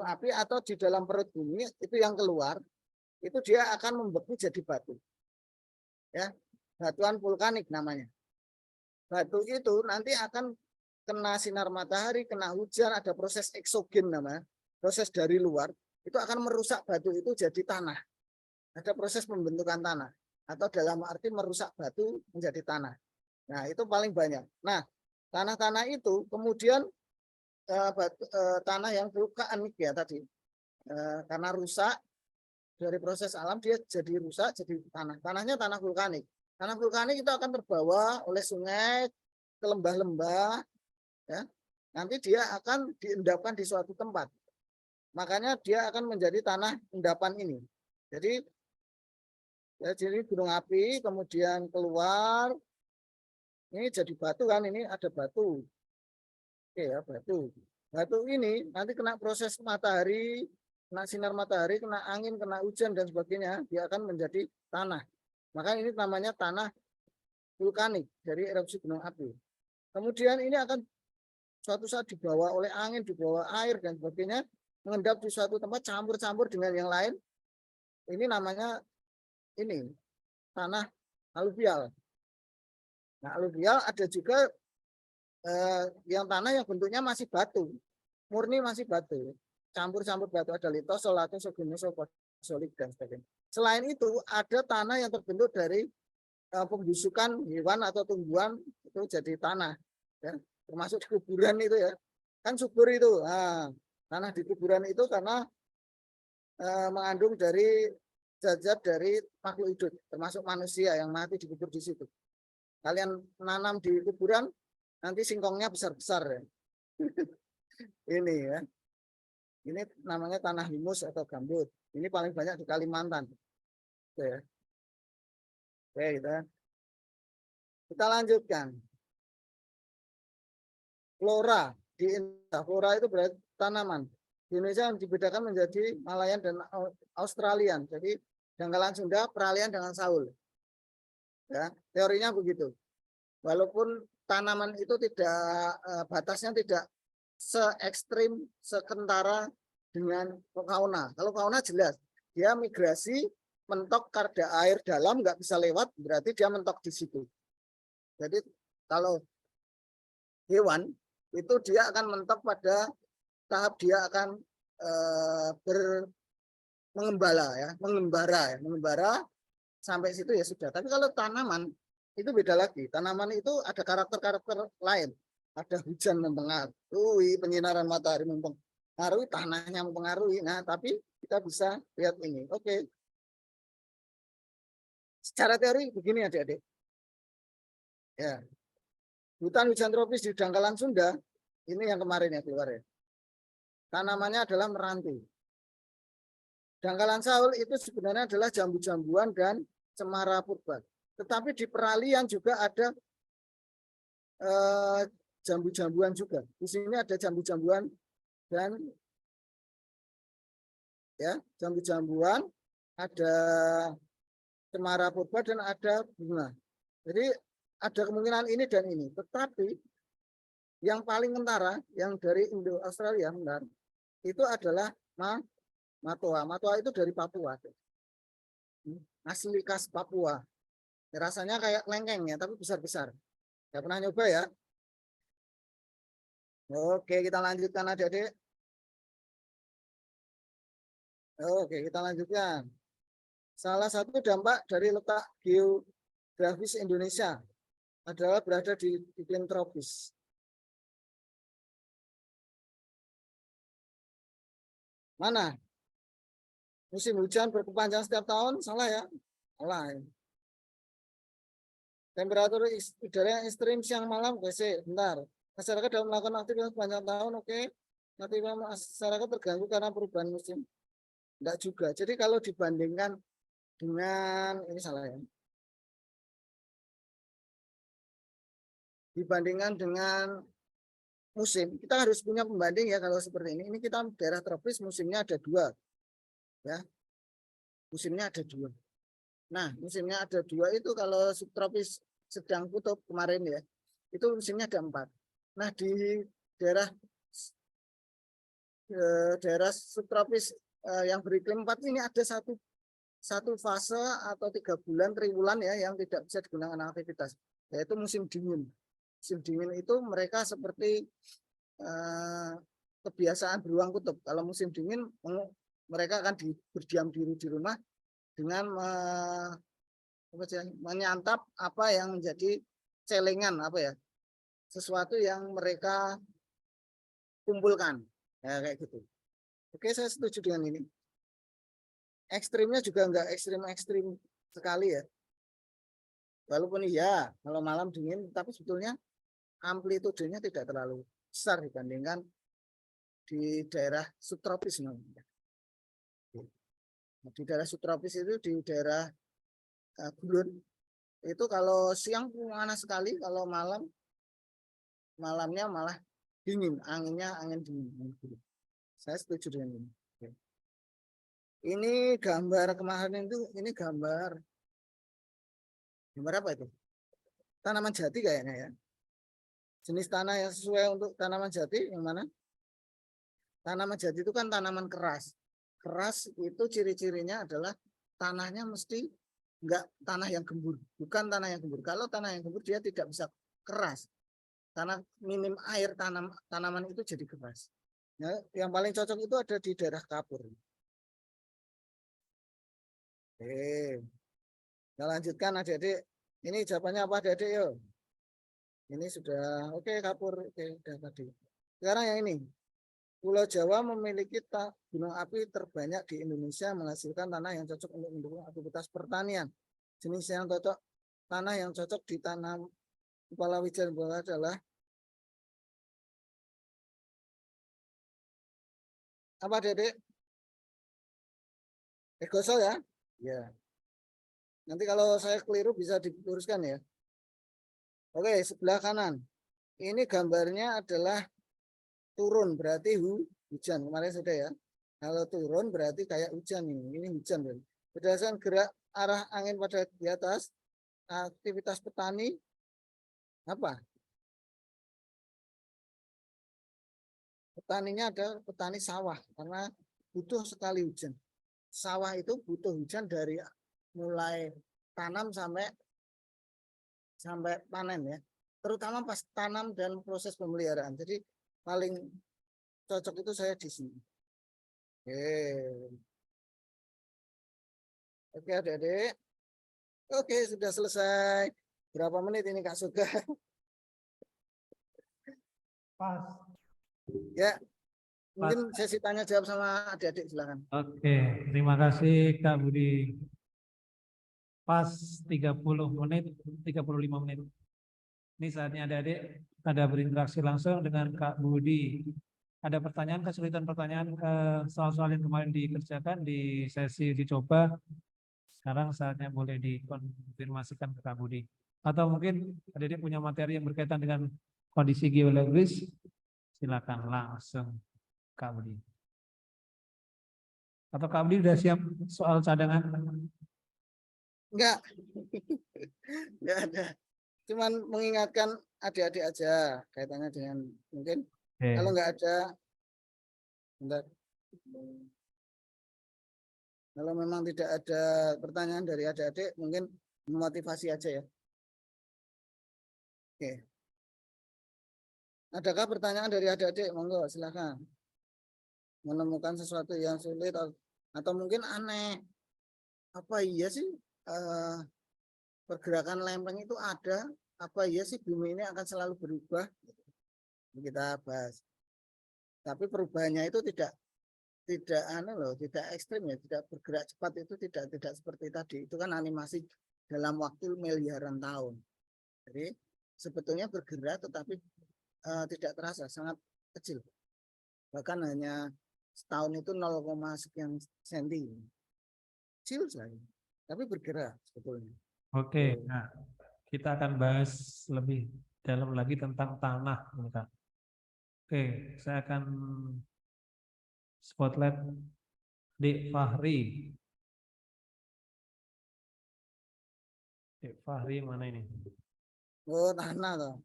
api atau di dalam perut bumi itu yang keluar, itu dia akan membeku jadi batu. Ya, batuan vulkanik namanya. Batu itu nanti akan kena sinar matahari, kena hujan, ada proses eksogen namanya, proses dari luar, itu akan merusak batu itu jadi tanah. Ada proses pembentukan tanah atau dalam arti merusak batu menjadi tanah. Nah, itu paling banyak. Nah, tanah-tanah itu kemudian tanah yang vulkanik ya tadi, karena rusak dari proses alam dia jadi rusak jadi tanahnya tanah vulkanik. Tanah vulkanik itu akan terbawa oleh sungai ke lembah-lembah ya. Nanti dia akan diendapkan di suatu tempat. Makanya dia akan menjadi tanah endapan ini. Jadi gunung api kemudian keluar ini jadi batu kan, ini ada batu. Oke ya, batu ini nanti kena proses matahari, kena sinar matahari, kena angin, kena hujan dan sebagainya, dia akan menjadi tanah. Maka ini namanya tanah vulkanik dari erupsi gunung api. Kemudian ini akan suatu saat dibawa oleh angin, dibawa air dan sebagainya, mengendap di suatu tempat campur-campur dengan yang lain. Ini namanya ini tanah aluvial. Nah, aluvial ada juga yang tanah yang bentuknya masih batu, murni masih batu, campur-campur batu, ada litosol, latosol, gneosol, fosolik dan sebagainya. Selain itu ada tanah yang terbentuk dari pembusukan hewan atau tumbuhan itu jadi tanah, ya. Termasuk di kuburan itu ya, kan subur itu. Nah, tanah di kuburan itu karena mengandung dari zat-zat dari makhluk hidup, termasuk manusia yang mati dikubur di situ. Kalian nanam di kuburan, nanti singkongnya besar-besar ya. Ini ya. Ini namanya tanah humus atau gambut. Ini paling banyak di Kalimantan. Oke, ya. Oke, kita lanjutkan. Flora di Indonesia. Flora itu berarti tanaman. Di Indonesia dibedakan menjadi Malayan dan Australian. Jadi Dangkalan Sunda peralihan dengan Saul. Ya, teorinya begitu. Walaupun tanaman itu tidak batasnya tidak se-ekstrim, sekentara dengan fauna. Kalau fauna jelas, dia migrasi mentok karena air dalam nggak bisa lewat, berarti dia mentok di situ. Jadi kalau hewan itu dia akan mentok pada tahap dia akan mengembara sampai situ ya sudah. Tapi kalau tanaman itu beda lagi. Tanaman itu ada karakter-karakter lain. Ada hujan mempengaruhi, penyinaran matahari mempengaruhi, tanahnya mempengaruhi. Nah, tapi kita bisa lihat ini. Oke. Secara teori begini adik-adik. Ya. Hutan hujan tropis di Dangkalan Sunda, ini yang kemarin ya keluar ya. Tanamannya adalah meranti. Dangkalan Saul itu sebenarnya adalah jambu-jambuan dan cemara purba. Tetapi di peralihan juga ada jambu-jambuan juga. Di sini ada jambu-jambuan dan ya jambu-jambuan, ada cemara purba dan ada bunga. Jadi ada kemungkinan ini dan ini. Tetapi yang paling kentara yang dari Indo Australia benar, itu adalah matoa. Matoa itu dari Papua. Asli khas Papua. Rasanya kayak lengkeng ya, tapi besar-besar. Nggak pernah nyoba ya. Oke, kita lanjutkan adik-adik. Oke, kita lanjutkan. Salah satu dampak dari letak geografis Indonesia adalah berada di iklim tropis. Mana? Musim hujan berkepanjangan setiap tahun? Salah ya? Salah. Temperatur udara yang ekstrim siang malam, WC, bentar. Masyarakat dalam melakukan aktivitas sepanjang tahun, oke. Nanti masyarakat terganggu karena perubahan musim. Enggak juga. Jadi kalau dibandingkan dengan, ini salah ya. Dibandingkan dengan musim, kita harus punya pembanding ya kalau seperti ini. Ini kita daerah tropis, musimnya ada 2. Ya. Musimnya ada 2. Nah, musimnya ada 2 itu kalau subtropis sedang kutub kemarin ya, itu musimnya ada 4. Nah, di daerah subtropis yang beriklim 4 ini ada satu fase atau 3 bulan triwulan ya yang tidak bisa digunakan aktivitas, yaitu musim dingin. Musim dingin itu mereka seperti kebiasaan beruang kutub. Kalau musim dingin mereka akan berdiam diri di rumah dengan menyantap apa yang menjadi celengan, apa ya, sesuatu yang mereka kumpulkan ya, kayak gitu. Oke, saya setuju dengan ini. Ekstrimnya juga enggak ekstrim sekali ya, walaupun iya kalau malam dingin, tapi sebetulnya amplitudenya tidak terlalu besar dibandingkan di daerah subtropis. Di daerah subtropis itu di daerah gurun itu kalau siang panas sekali, kalau malamnya malah dingin, anginnya angin dingin. Saya setuju dengan ini. Ini gambar kemarin itu, ini gambar apa itu? Tanaman jati kayaknya ya. Jenis tanah yang sesuai untuk tanaman jati yang mana? Tanaman jati itu kan tanaman keras. Keras itu ciri-cirinya adalah tanahnya mesti enggak tanah yang gembur, bukan tanah yang gembur. Kalau tanah yang gembur dia tidak bisa keras. Tanah minim air, tanaman itu jadi keras. Ya, yang paling cocok itu ada di daerah kapur. Oke. Kita lanjutkan adik-adik. Ini jawabannya apa adik-adik yuk? Ini sudah oke kapur. Oke, udah tadi. Sekarang yang ini. Pulau Jawa memiliki gunung api terbanyak di Indonesia, menghasilkan tanah yang cocok untuk mendukung aktivitas pertanian. Jenis yang cocok tanah yang cocok ditanam kepala wijen bola adalah apa, Dedek? Gosol ya? Ya. Nanti kalau saya keliru bisa diluruskan ya. Oke, sebelah kanan. Ini gambarnya adalah turun, berarti hujan. Kemarin sudah ya. Kalau turun berarti kayak hujan ini. Ini hujan. Berdasarkan gerak arah angin pada di atas, aktivitas petani apa? Petaninya ada petani sawah karena butuh sekali hujan. Sawah itu butuh hujan dari mulai tanam sampai panen ya. Terutama pas tanam dan proses pemeliharaan. Jadi paling cocok itu saya di sini. Oke adik-adik. Oke, sudah selesai. Berapa menit ini Kak Suga? Pas. Ya, mungkin sesi tanya jawab sama adik-adik silakan. Oke, terima kasih Kak Budi. Pas 30 menit, 35 menit. Ini saatnya adik-adik ada berinteraksi langsung dengan Kak Budi. Ada pertanyaan, kesulitan pertanyaan, soal-soal yang kemarin dikerjakan di sesi dicoba. Sekarang saatnya boleh dikonfirmasikan ke Kak Budi. Atau mungkin adik-adik punya materi yang berkaitan dengan kondisi geologis, silakan langsung Kak Budi. Atau Kak Budi sudah siap soal cadangan? Enggak. Enggak ada. Cuman mengingatkan adik-adik aja kaitannya dengan mungkin kalau enggak ada bentar. Kalau memang tidak ada pertanyaan dari adik-adik mungkin memotivasi aja ya. Oke. Adakah pertanyaan dari adik-adik? Monggo silakan. Menemukan sesuatu yang sulit atau mungkin aneh. Apa iya sih pergerakan lempeng itu ada? Apa iya sih bumi ini akan selalu berubah? Kita bahas. Tapi perubahannya itu tidak ekstrim ya, tidak bergerak cepat, itu tidak seperti tadi. Itu kan animasi dalam waktu miliaran tahun. Jadi sebetulnya bergerak tetapi tidak terasa, sangat kecil. Bahkan hanya setahun itu 0, sekian senti. Kecil sekali, tapi bergerak sebetulnya. Oke, nah kita akan bahas lebih dalam lagi tentang tanah. Oke, saya akan spotlight Dik Fahri. Dik Fahri mana ini? Oh, tanah toh.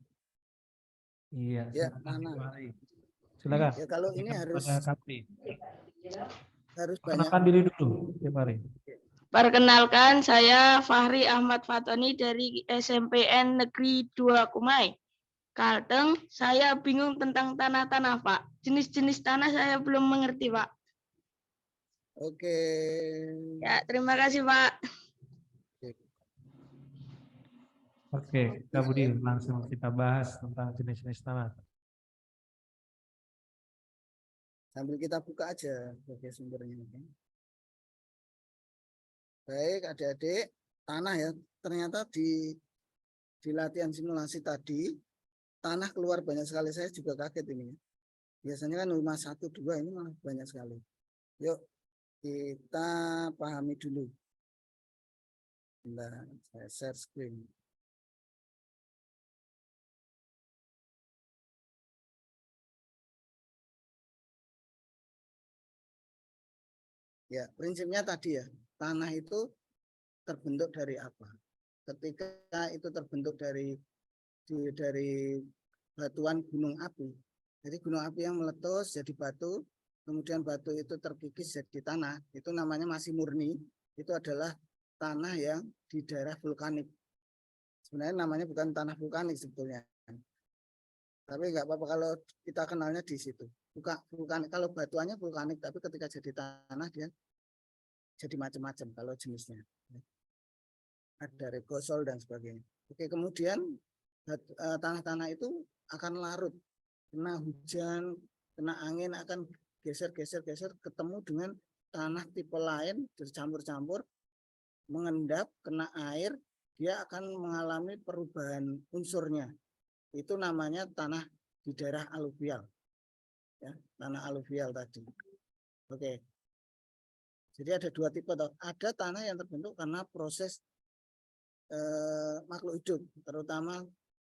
Iya, Ya, silakan tanah. Dik Fahri. Silakan. Ya kalau ini harus banyak. Perkenalkan diri dulu, Dik Fahri. Perkenalkan, saya Fahri Ahmad Fatoni dari SMPN Negeri 2 Kumai, Kalteng. Saya bingung tentang tanah-tanah, Pak. Jenis-jenis tanah saya belum mengerti, Pak. Oke. Ya, terima kasih, Pak. Oke, Kak Budi, langsung kita bahas tentang jenis-jenis tanah. Sambil kita buka aja sebagai sumbernya. Baik, adik-adik, tanah ya. Ternyata di latihan simulasi tadi, tanah keluar banyak sekali. Saya juga kaget ini. Biasanya kan 5, 1, 2, ini malah banyak sekali. Yuk, kita pahami dulu. Nah, saya share screen. Ya, prinsipnya tadi ya. Tanah itu terbentuk dari apa? Ketika itu terbentuk dari batuan gunung api. Jadi gunung api yang meletus jadi batu, kemudian batu itu terkikis jadi tanah, itu namanya masih murni. Itu adalah tanah yang di daerah vulkanik. Sebenarnya namanya bukan tanah vulkanik sebetulnya. Tapi nggak apa-apa kalau kita kenalnya di situ. Vulkanik, kalau batuannya vulkanik, tapi ketika jadi tanah dia jadi macam-macam kalau jenisnya. Ada regosol dan sebagainya. Oke, kemudian tanah-tanah itu akan larut, kena hujan, kena angin, akan geser-geser ketemu dengan tanah tipe lain, bercampur-campur, mengendap, kena air, dia akan mengalami perubahan unsurnya. Itu namanya tanah di daerah aluvial. Ya, tanah aluvial tadi. Oke. Jadi ada dua tipe. Ada tanah yang terbentuk karena proses makhluk hidup, terutama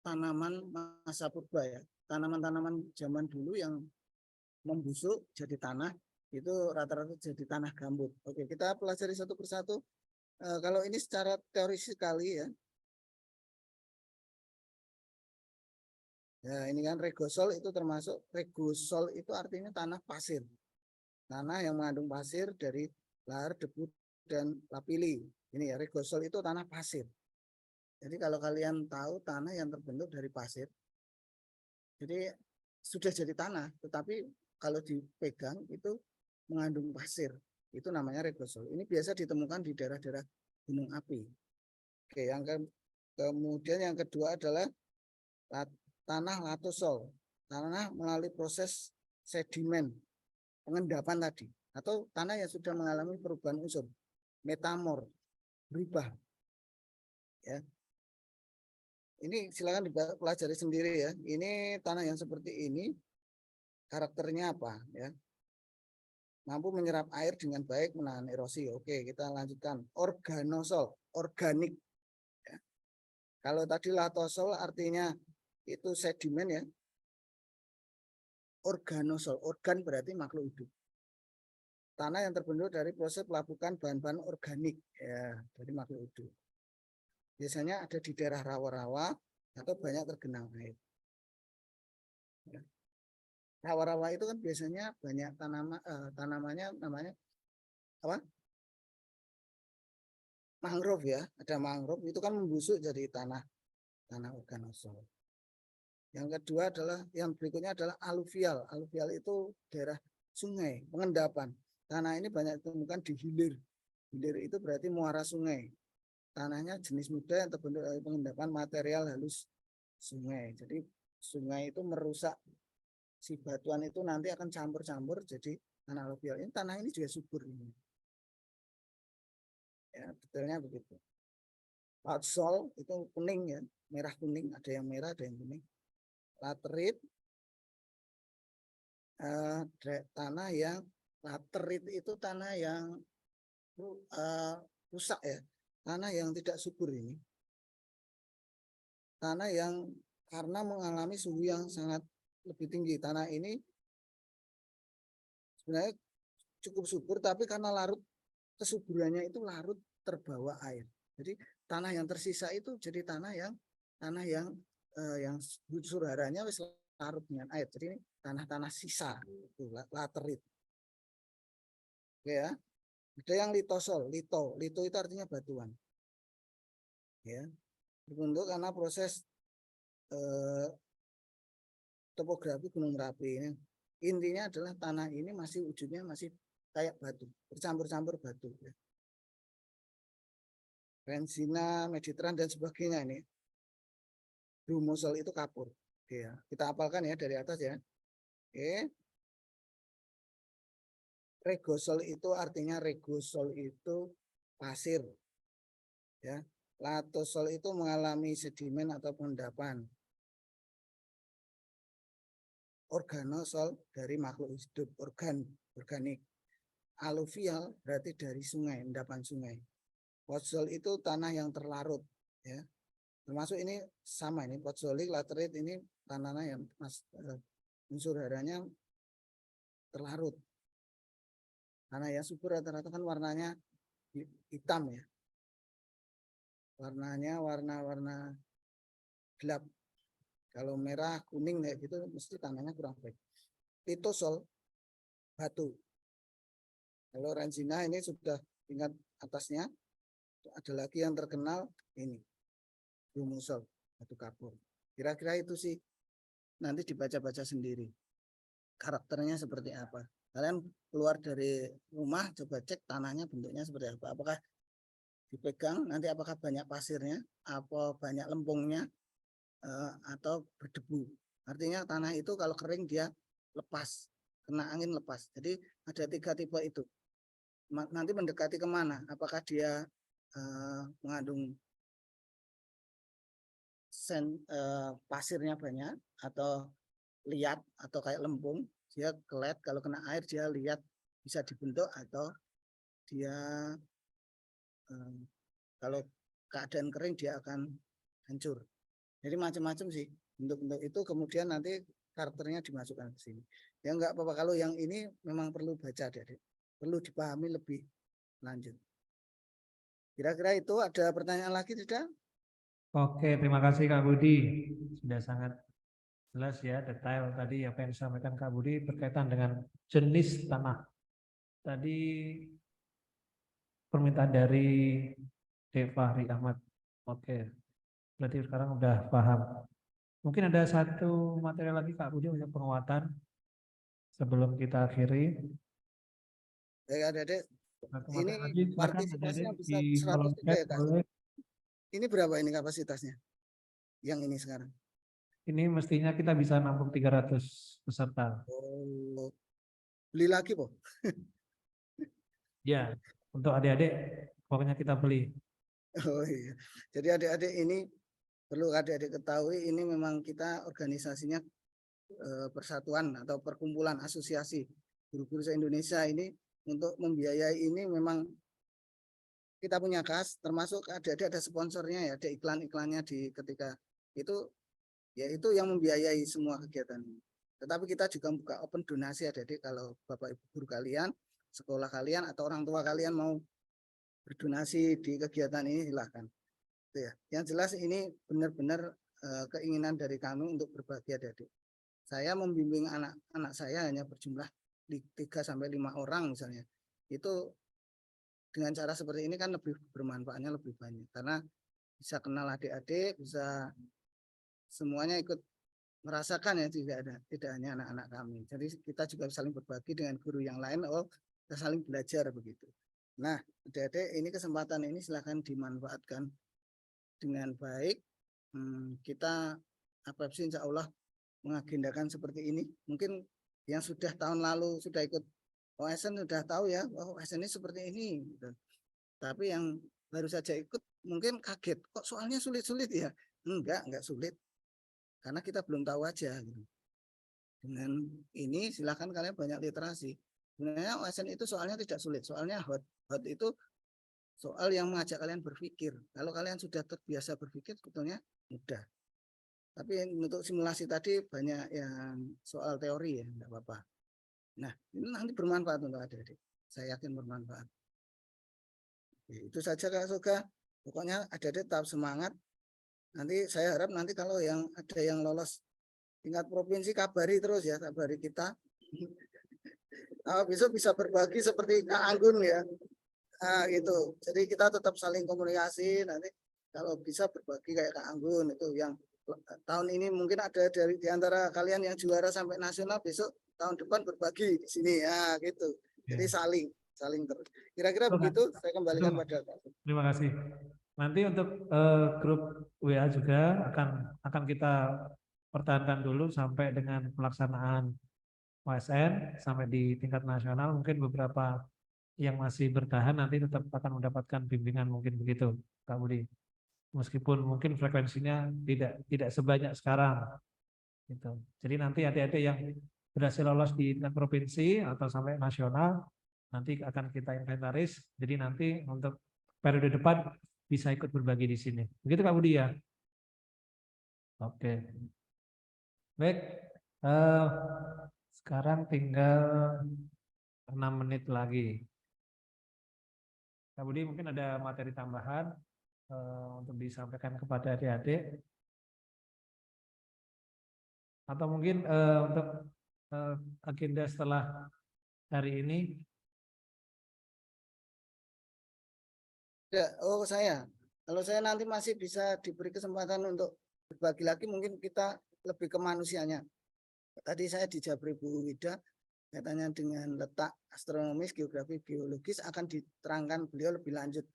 tanaman masa purba ya. Tanaman-tanaman zaman dulu yang membusuk jadi tanah, itu rata-rata jadi tanah gambut. Oke, kita pelajari satu persatu. Kalau ini secara teori sekali ya. Ya, ini kan regosol itu termasuk, regosol itu artinya tanah pasir. Tanah yang mengandung pasir dari lahar, debu, dan lapili. Ini ya, regosol itu tanah pasir. Jadi kalau kalian tahu tanah yang terbentuk dari pasir, jadi sudah jadi tanah, tetapi kalau dipegang itu mengandung pasir. Itu namanya regosol. Ini biasa ditemukan di daerah-daerah gunung api. Oke, kemudian yang kedua adalah tanah latosol. Tanah melalui proses sedimen, pengendapan tadi, atau tanah yang sudah mengalami perubahan unsur, metamor, berubah. Ya. Ini silakan dipelajari sendiri ya. Ini tanah yang seperti ini karakternya apa ya? Mampu menyerap air dengan baik, menahan erosi. Oke, kita lanjutkan. Organosol, organik. Ya. Kalau tadi latosol artinya itu sedimen ya. Organosol, organ berarti makhluk hidup. Tanah yang terbentuk dari proses pelapukan bahan-bahan organik ya, dari makhluk hidup. Biasanya ada di daerah rawa-rawa atau banyak tergenang air. Ya. Rawa-rawa itu kan biasanya banyak tanamannya namanya apa? Mangrove ya, ada mangrove itu kan membusuk jadi tanah organosol. Yang kedua adalah yang berikutnya adalah aluvial. Aluvial itu daerah sungai, pengendapan. Tanah ini banyak ditemukan di hilir. Hilir itu berarti muara sungai. Tanahnya jenis muda yang terbentuk dari pengendapan material halus sungai. Jadi sungai itu merusak si batuan itu nanti akan campur-campur jadi tanah aluvial. Ini tanah ini juga subur ini. Ya, detailnya begitu. Latsol itu kuning ya, merah kuning, ada yang merah, ada yang kuning. Laterit tanah yang laterit itu tanah yang rusak ya, tanah yang tidak subur ini, tanah yang karena mengalami suhu yang sangat lebih tinggi. Tanah ini sebenarnya cukup subur, tapi karena larut kesuburannya itu larut terbawa air. Jadi tanah yang tersisa itu jadi tanah yang unsur haranya wis larut dengan air. Jadi ini tanah-tanah sisa itu laterit. Oke ya. Ada yang litosol, lito itu artinya batuan. Ya. Terbentuk karena proses topografi Gunung Merapi ini. Intinya adalah tanah ini masih wujudnya masih kayak batu, bercampur-campur batu. Ya. Rensina, Mediteran dan sebagainya ini. Humusol itu kapur. Oke ya. Kita hafalkan ya dari atas ya. Oke. Regosol itu artinya regosol itu pasir. Ya. Latosol itu mengalami sedimen atau pengendapan. Organosol dari makhluk hidup, organik. Aluvial berarti dari sungai, endapan sungai. Potsol itu tanah yang terlarut, ya. Termasuk ini sama ini potsolik, laterit ini tanah yang unsur haranya terlarut. Tanah yang subur rata-rata kan warnanya hitam ya. Warnanya warna gelap. Kalau merah, kuning kayak gitu mesti tanahnya kurang baik. Litosol batu. Kalau Rensina ini sudah tingkat atasnya. Ada lagi yang terkenal ini. Humusol, batu kapur. Kira-kira itu sih nanti dibaca-baca sendiri. Karakternya seperti apa. Kalian keluar dari rumah coba cek tanahnya bentuknya seperti apa. Apakah dipegang nanti apakah banyak pasirnya, apa banyak lempungnya, atau berdebu. Artinya tanah itu kalau kering dia lepas, kena angin lepas. Jadi ada 3 tipe itu. Nanti mendekati kemana? Apakah dia mengandung pasirnya banyak atau liat atau kayak lempung, dia kelet, kalau kena air dia liat bisa dibentuk, atau dia kalau keadaan kering dia akan hancur. Jadi macam-macam sih bentuk-bentuk itu, kemudian nanti karakternya dimasukkan ke sini. Ya enggak apa-apa, kalau yang ini memang perlu baca, Adik-adik. Perlu dipahami lebih lanjut. Kira-kira itu ada pertanyaan lagi tidak? Oke, terima kasih Kak Budi. Sudah sangat jelas ya, detail tadi apa yang disampaikan Kak Budi berkaitan dengan jenis tanah. Tadi permintaan dari Dek Fahri Ahmad. Oke, berarti sekarang udah paham. Mungkin ada satu materi lagi Kak Budi untuk penguatan sebelum kita akhiri. Ya, Adik-adik, Satu ini materi lagi, silakan partisipasinya Adik-adik bisa di 100 kolom juga chat ya, Kak? boleh. Ini berapa ini kapasitasnya? Yang ini sekarang? Ini mestinya kita bisa nampung 300 peserta. Oh, beli lagi, Po? Ya, untuk adik-adik pokoknya kita beli. Oh iya. Jadi adik-adik ini perlu adik-adik ketahui, ini memang kita organisasinya persatuan atau perkumpulan asosiasi guru-guru se-Indonesia ini. Untuk membiayai ini memang kita punya kas, termasuk adik-adik ada sponsornya ya, ada iklan-iklannya di ketika itu, yaitu yang membiayai semua kegiatan ini. Tetapi kita juga buka open donasi adik-adik, kalau Bapak Ibu guru kalian, sekolah kalian atau orang tua kalian mau berdonasi di kegiatan ini, silahkan. Itu ya. Yang jelas ini benar-benar keinginan dari kami untuk berbagi adik-adik. Saya membimbing anak-anak saya hanya berjumlah 3-5 orang misalnya. Itu dengan cara seperti ini kan lebih bermanfaatnya lebih banyak, karena bisa kenal adik-adik, bisa semuanya ikut merasakan ya, tidak hanya anak-anak kami. Jadi kita juga saling berbagi dengan guru yang lain, kita saling belajar begitu. Nah, adik-adik, ini kesempatan ini silakan dimanfaatkan dengan baik. Kita APEPSI insya Allah mengagendakan seperti ini. Mungkin yang sudah tahun lalu sudah ikut OSN sudah tahu ya, OSN ini seperti ini. Gitu. Tapi yang baru saja ikut mungkin kaget, kok soalnya sulit-sulit ya? Enggak sulit. Karena kita belum tahu aja. Gitu. Dengan ini silakan kalian banyak literasi. Sebenarnya OSN itu soalnya tidak sulit, soalnya hot itu soal yang mengajak kalian berpikir. Kalau kalian sudah terbiasa berpikir, sebetulnya mudah. Tapi untuk simulasi tadi banyak yang soal teori ya, enggak apa-apa. Nah, ini nanti bermanfaat untuk adik-adik. Saya yakin bermanfaat. Itu saja Kak Soga. Pokoknya adik-adik tetap semangat. Nanti saya harap nanti kalau yang ada yang lolos tingkat provinsi, kabari terus ya, kabari kita. Besok bisa berbagi seperti Kak Anggun ya. Nah, gitu. Jadi kita tetap saling komunikasi. Nanti kalau bisa berbagi kayak Kak Anggun itu yang tahun ini mungkin ada dari di antara kalian yang juara sampai nasional, besok tahun depan berbagi di sini ya gitu. Jadi saling terus. Kira-kira begitu, saya kembalikan pada Kak. Terima kasih. Nanti untuk grup WA juga akan kita pertahankan dulu sampai dengan pelaksanaan OSN sampai di tingkat nasional. Mungkin beberapa yang masih bertahan nanti tetap akan mendapatkan bimbingan, mungkin begitu Kak Budi. Meskipun mungkin frekuensinya tidak sebanyak sekarang. Gitu. Jadi nanti adik-adik yang berhasil lolos di tingkat provinsi atau sampai nasional nanti akan kita inventaris. Jadi nanti untuk periode depan bisa ikut berbagi di sini. Begitu Kak Budi ya. Oke. Baik. Sekarang tinggal 6 menit lagi. Kak Budi mungkin ada materi tambahan untuk disampaikan kepada adik-adik, atau mungkin untuk agenda setelah hari ini. Ya, kalau saya nanti masih bisa diberi kesempatan untuk berbagi lagi, mungkin kita lebih ke manusianya. Tadi saya dijabri Bu Wida, katanya dengan letak astronomis, geografi, biologis akan diterangkan beliau lebih lanjut.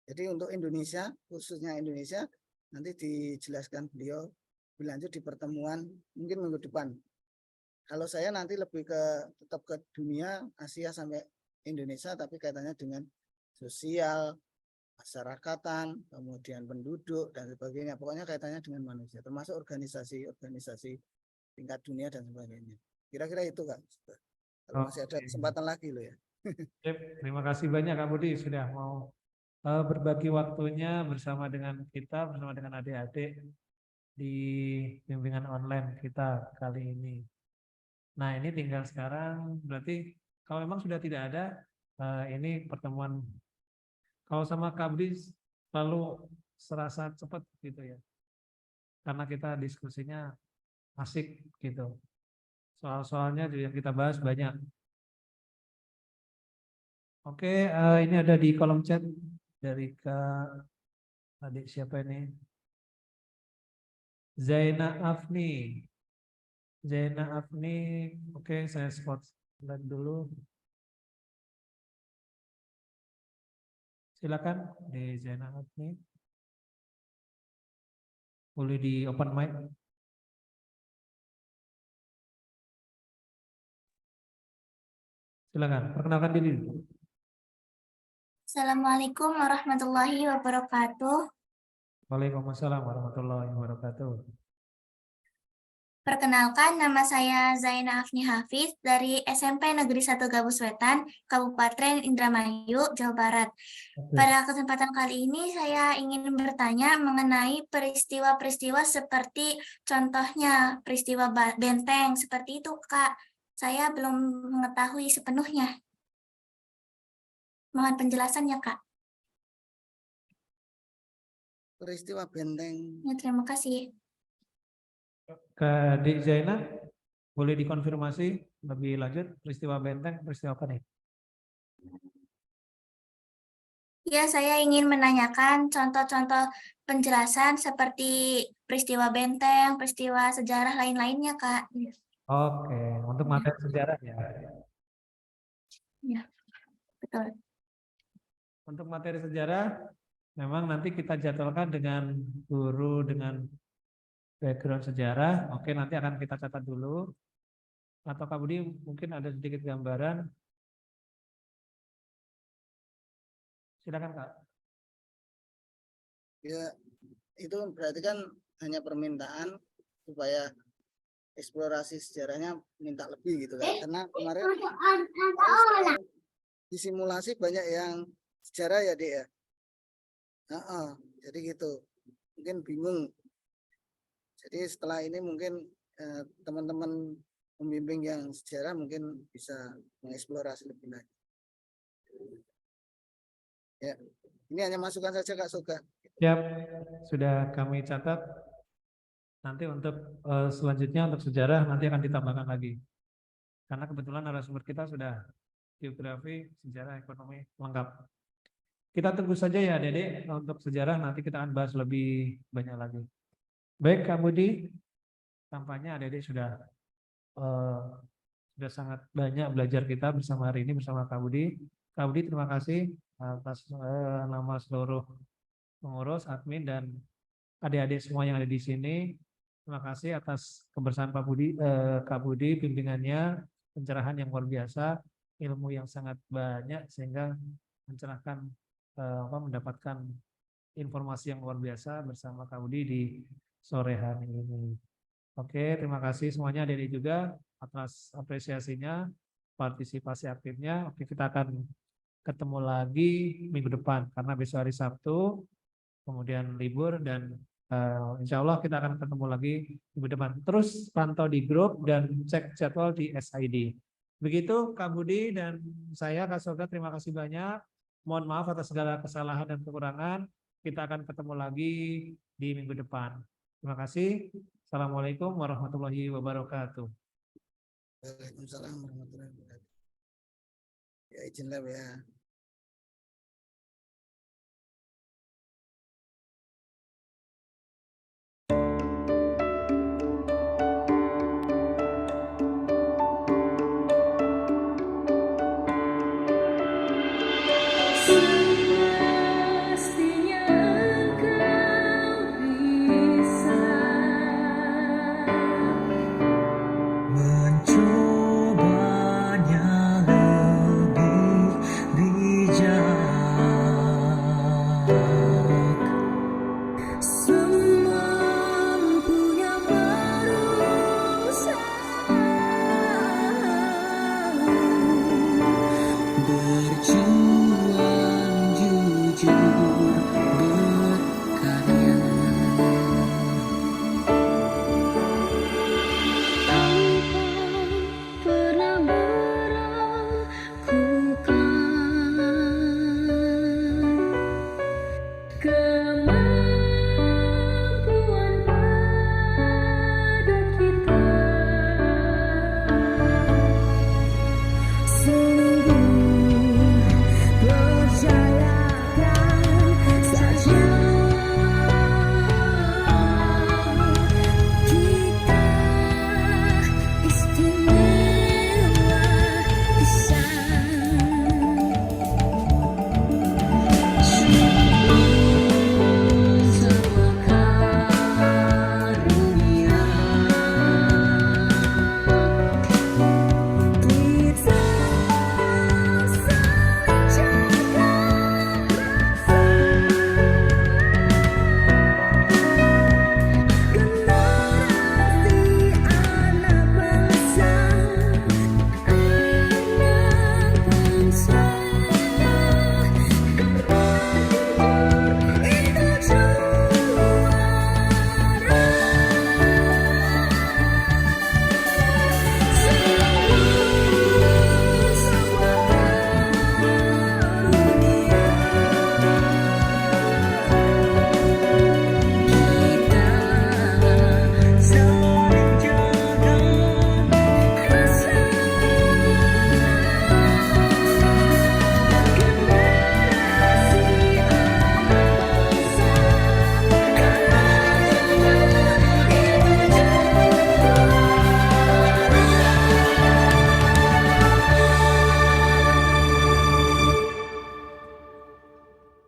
Jadi untuk Indonesia, khususnya Indonesia, nanti dijelaskan beliau lebih lanjut di pertemuan mungkin minggu depan. Kalau saya nanti lebih tetap ke dunia, Asia sampai Indonesia, tapi kaitannya dengan sosial, masyarakatan, kemudian penduduk dan sebagainya. Pokoknya kaitannya dengan manusia, termasuk organisasi-organisasi tingkat dunia dan sebagainya. Kira-kira itu Kak. Kalau masih ada Oke. kesempatan lagi loh ya. Sip, terima kasih banyak Kak Budi sudah mau berbagi waktunya bersama dengan kita, bersama dengan adik-adik di bimbingan online kita kali ini. Nah, ini tinggal sekarang berarti kalau memang sudah tidak ada ini pertemuan kalau sama Kak Budi selalu serasa cepat gitu ya. Karena kita diskusinya asik gitu. Soal-soalnya yang kita bahas banyak. Oke, ini ada di kolom chat dari Kak adik siapa ini? Zaina Afni. Zaina Afni, oke saya spotlight dulu. Silakan di Zaina Afni. Boleh di open mic. Silakan, perkenalkan diri. Assalamualaikum warahmatullahi wabarakatuh. Waalaikumsalam warahmatullahi wabarakatuh. Perkenalkan, nama saya Zaina Afni Hafiz dari SMP Negeri 1 Gabus Wetan, Kabupaten Indramayu, Jawa Barat. Oke. Pada kesempatan kali ini saya ingin bertanya mengenai peristiwa-peristiwa seperti contohnya peristiwa Benteng, seperti itu Kak. Saya belum mengetahui sepenuhnya. Mohon penjelasannya Kak. Peristiwa Benteng. Ya, terima kasih. Ke Dik Zaina, boleh dikonfirmasi lebih lanjut peristiwa Benteng, peristiwa apa nih? Ya, saya ingin menanyakan contoh-contoh penjelasan seperti peristiwa Benteng, peristiwa sejarah lain-lainnya, Kak. Oke, untuk materi sejarah ya. Ya, betul. Untuk materi sejarah, memang nanti kita jadwalkan dengan guru dengan background sejarah. Oke, nanti akan kita catat dulu. Atau Kak Budi mungkin ada sedikit gambaran. Silakan Kak. Ya, itu berarti kan hanya permintaan supaya eksplorasi sejarahnya minta lebih gitu kan. Karena kemarin di simulasi banyak yang sejarah ya Dek ya. Jadi gitu. Mungkin bingung. Jadi setelah ini mungkin teman-teman pembimbing yang sejarah mungkin bisa mengeksplorasi lebih lanjut. Ya, ini hanya masukan saja Kak Soga. Siap, sudah kami catat. Nanti untuk selanjutnya untuk sejarah nanti akan ditambahkan lagi. Karena kebetulan narasumber kita sudah geografi, sejarah, ekonomi lengkap. Kita tunggu saja ya Dede untuk sejarah nanti kita akan bahas lebih banyak lagi. Baik Kak Budi, tampaknya Dede sudah sangat banyak belajar kita bersama hari ini bersama Kak Budi. Kak Budi terima kasih atas nama seluruh pengurus, admin dan adik-adik semua yang ada di sini. Terima kasih atas kebersamaan Kak Budi, bimbingannya, pencerahan yang luar biasa, ilmu yang sangat banyak sehingga mencerahkan mendapatkan informasi yang luar biasa bersama Kak Budi di sore hari ini. Oke, terima kasih semuanya dari juga atas apresiasinya, partisipasi aktifnya. Oke, kita akan ketemu lagi minggu depan karena besok hari Sabtu, kemudian libur dan insya Allah kita akan ketemu lagi minggu depan. Terus pantau di grup dan cek jadwal di SID. Begitu Kak Budi dan saya Kak Soga, terima kasih banyak. Mohon maaf atas segala kesalahan dan kekurangan. Kita akan ketemu lagi di minggu depan. Terima kasih. Assalamualaikum warahmatullahi wabarakatuh. Waalaikumsalam warahmatullahi wabarakatuh. Ya izin lah ya.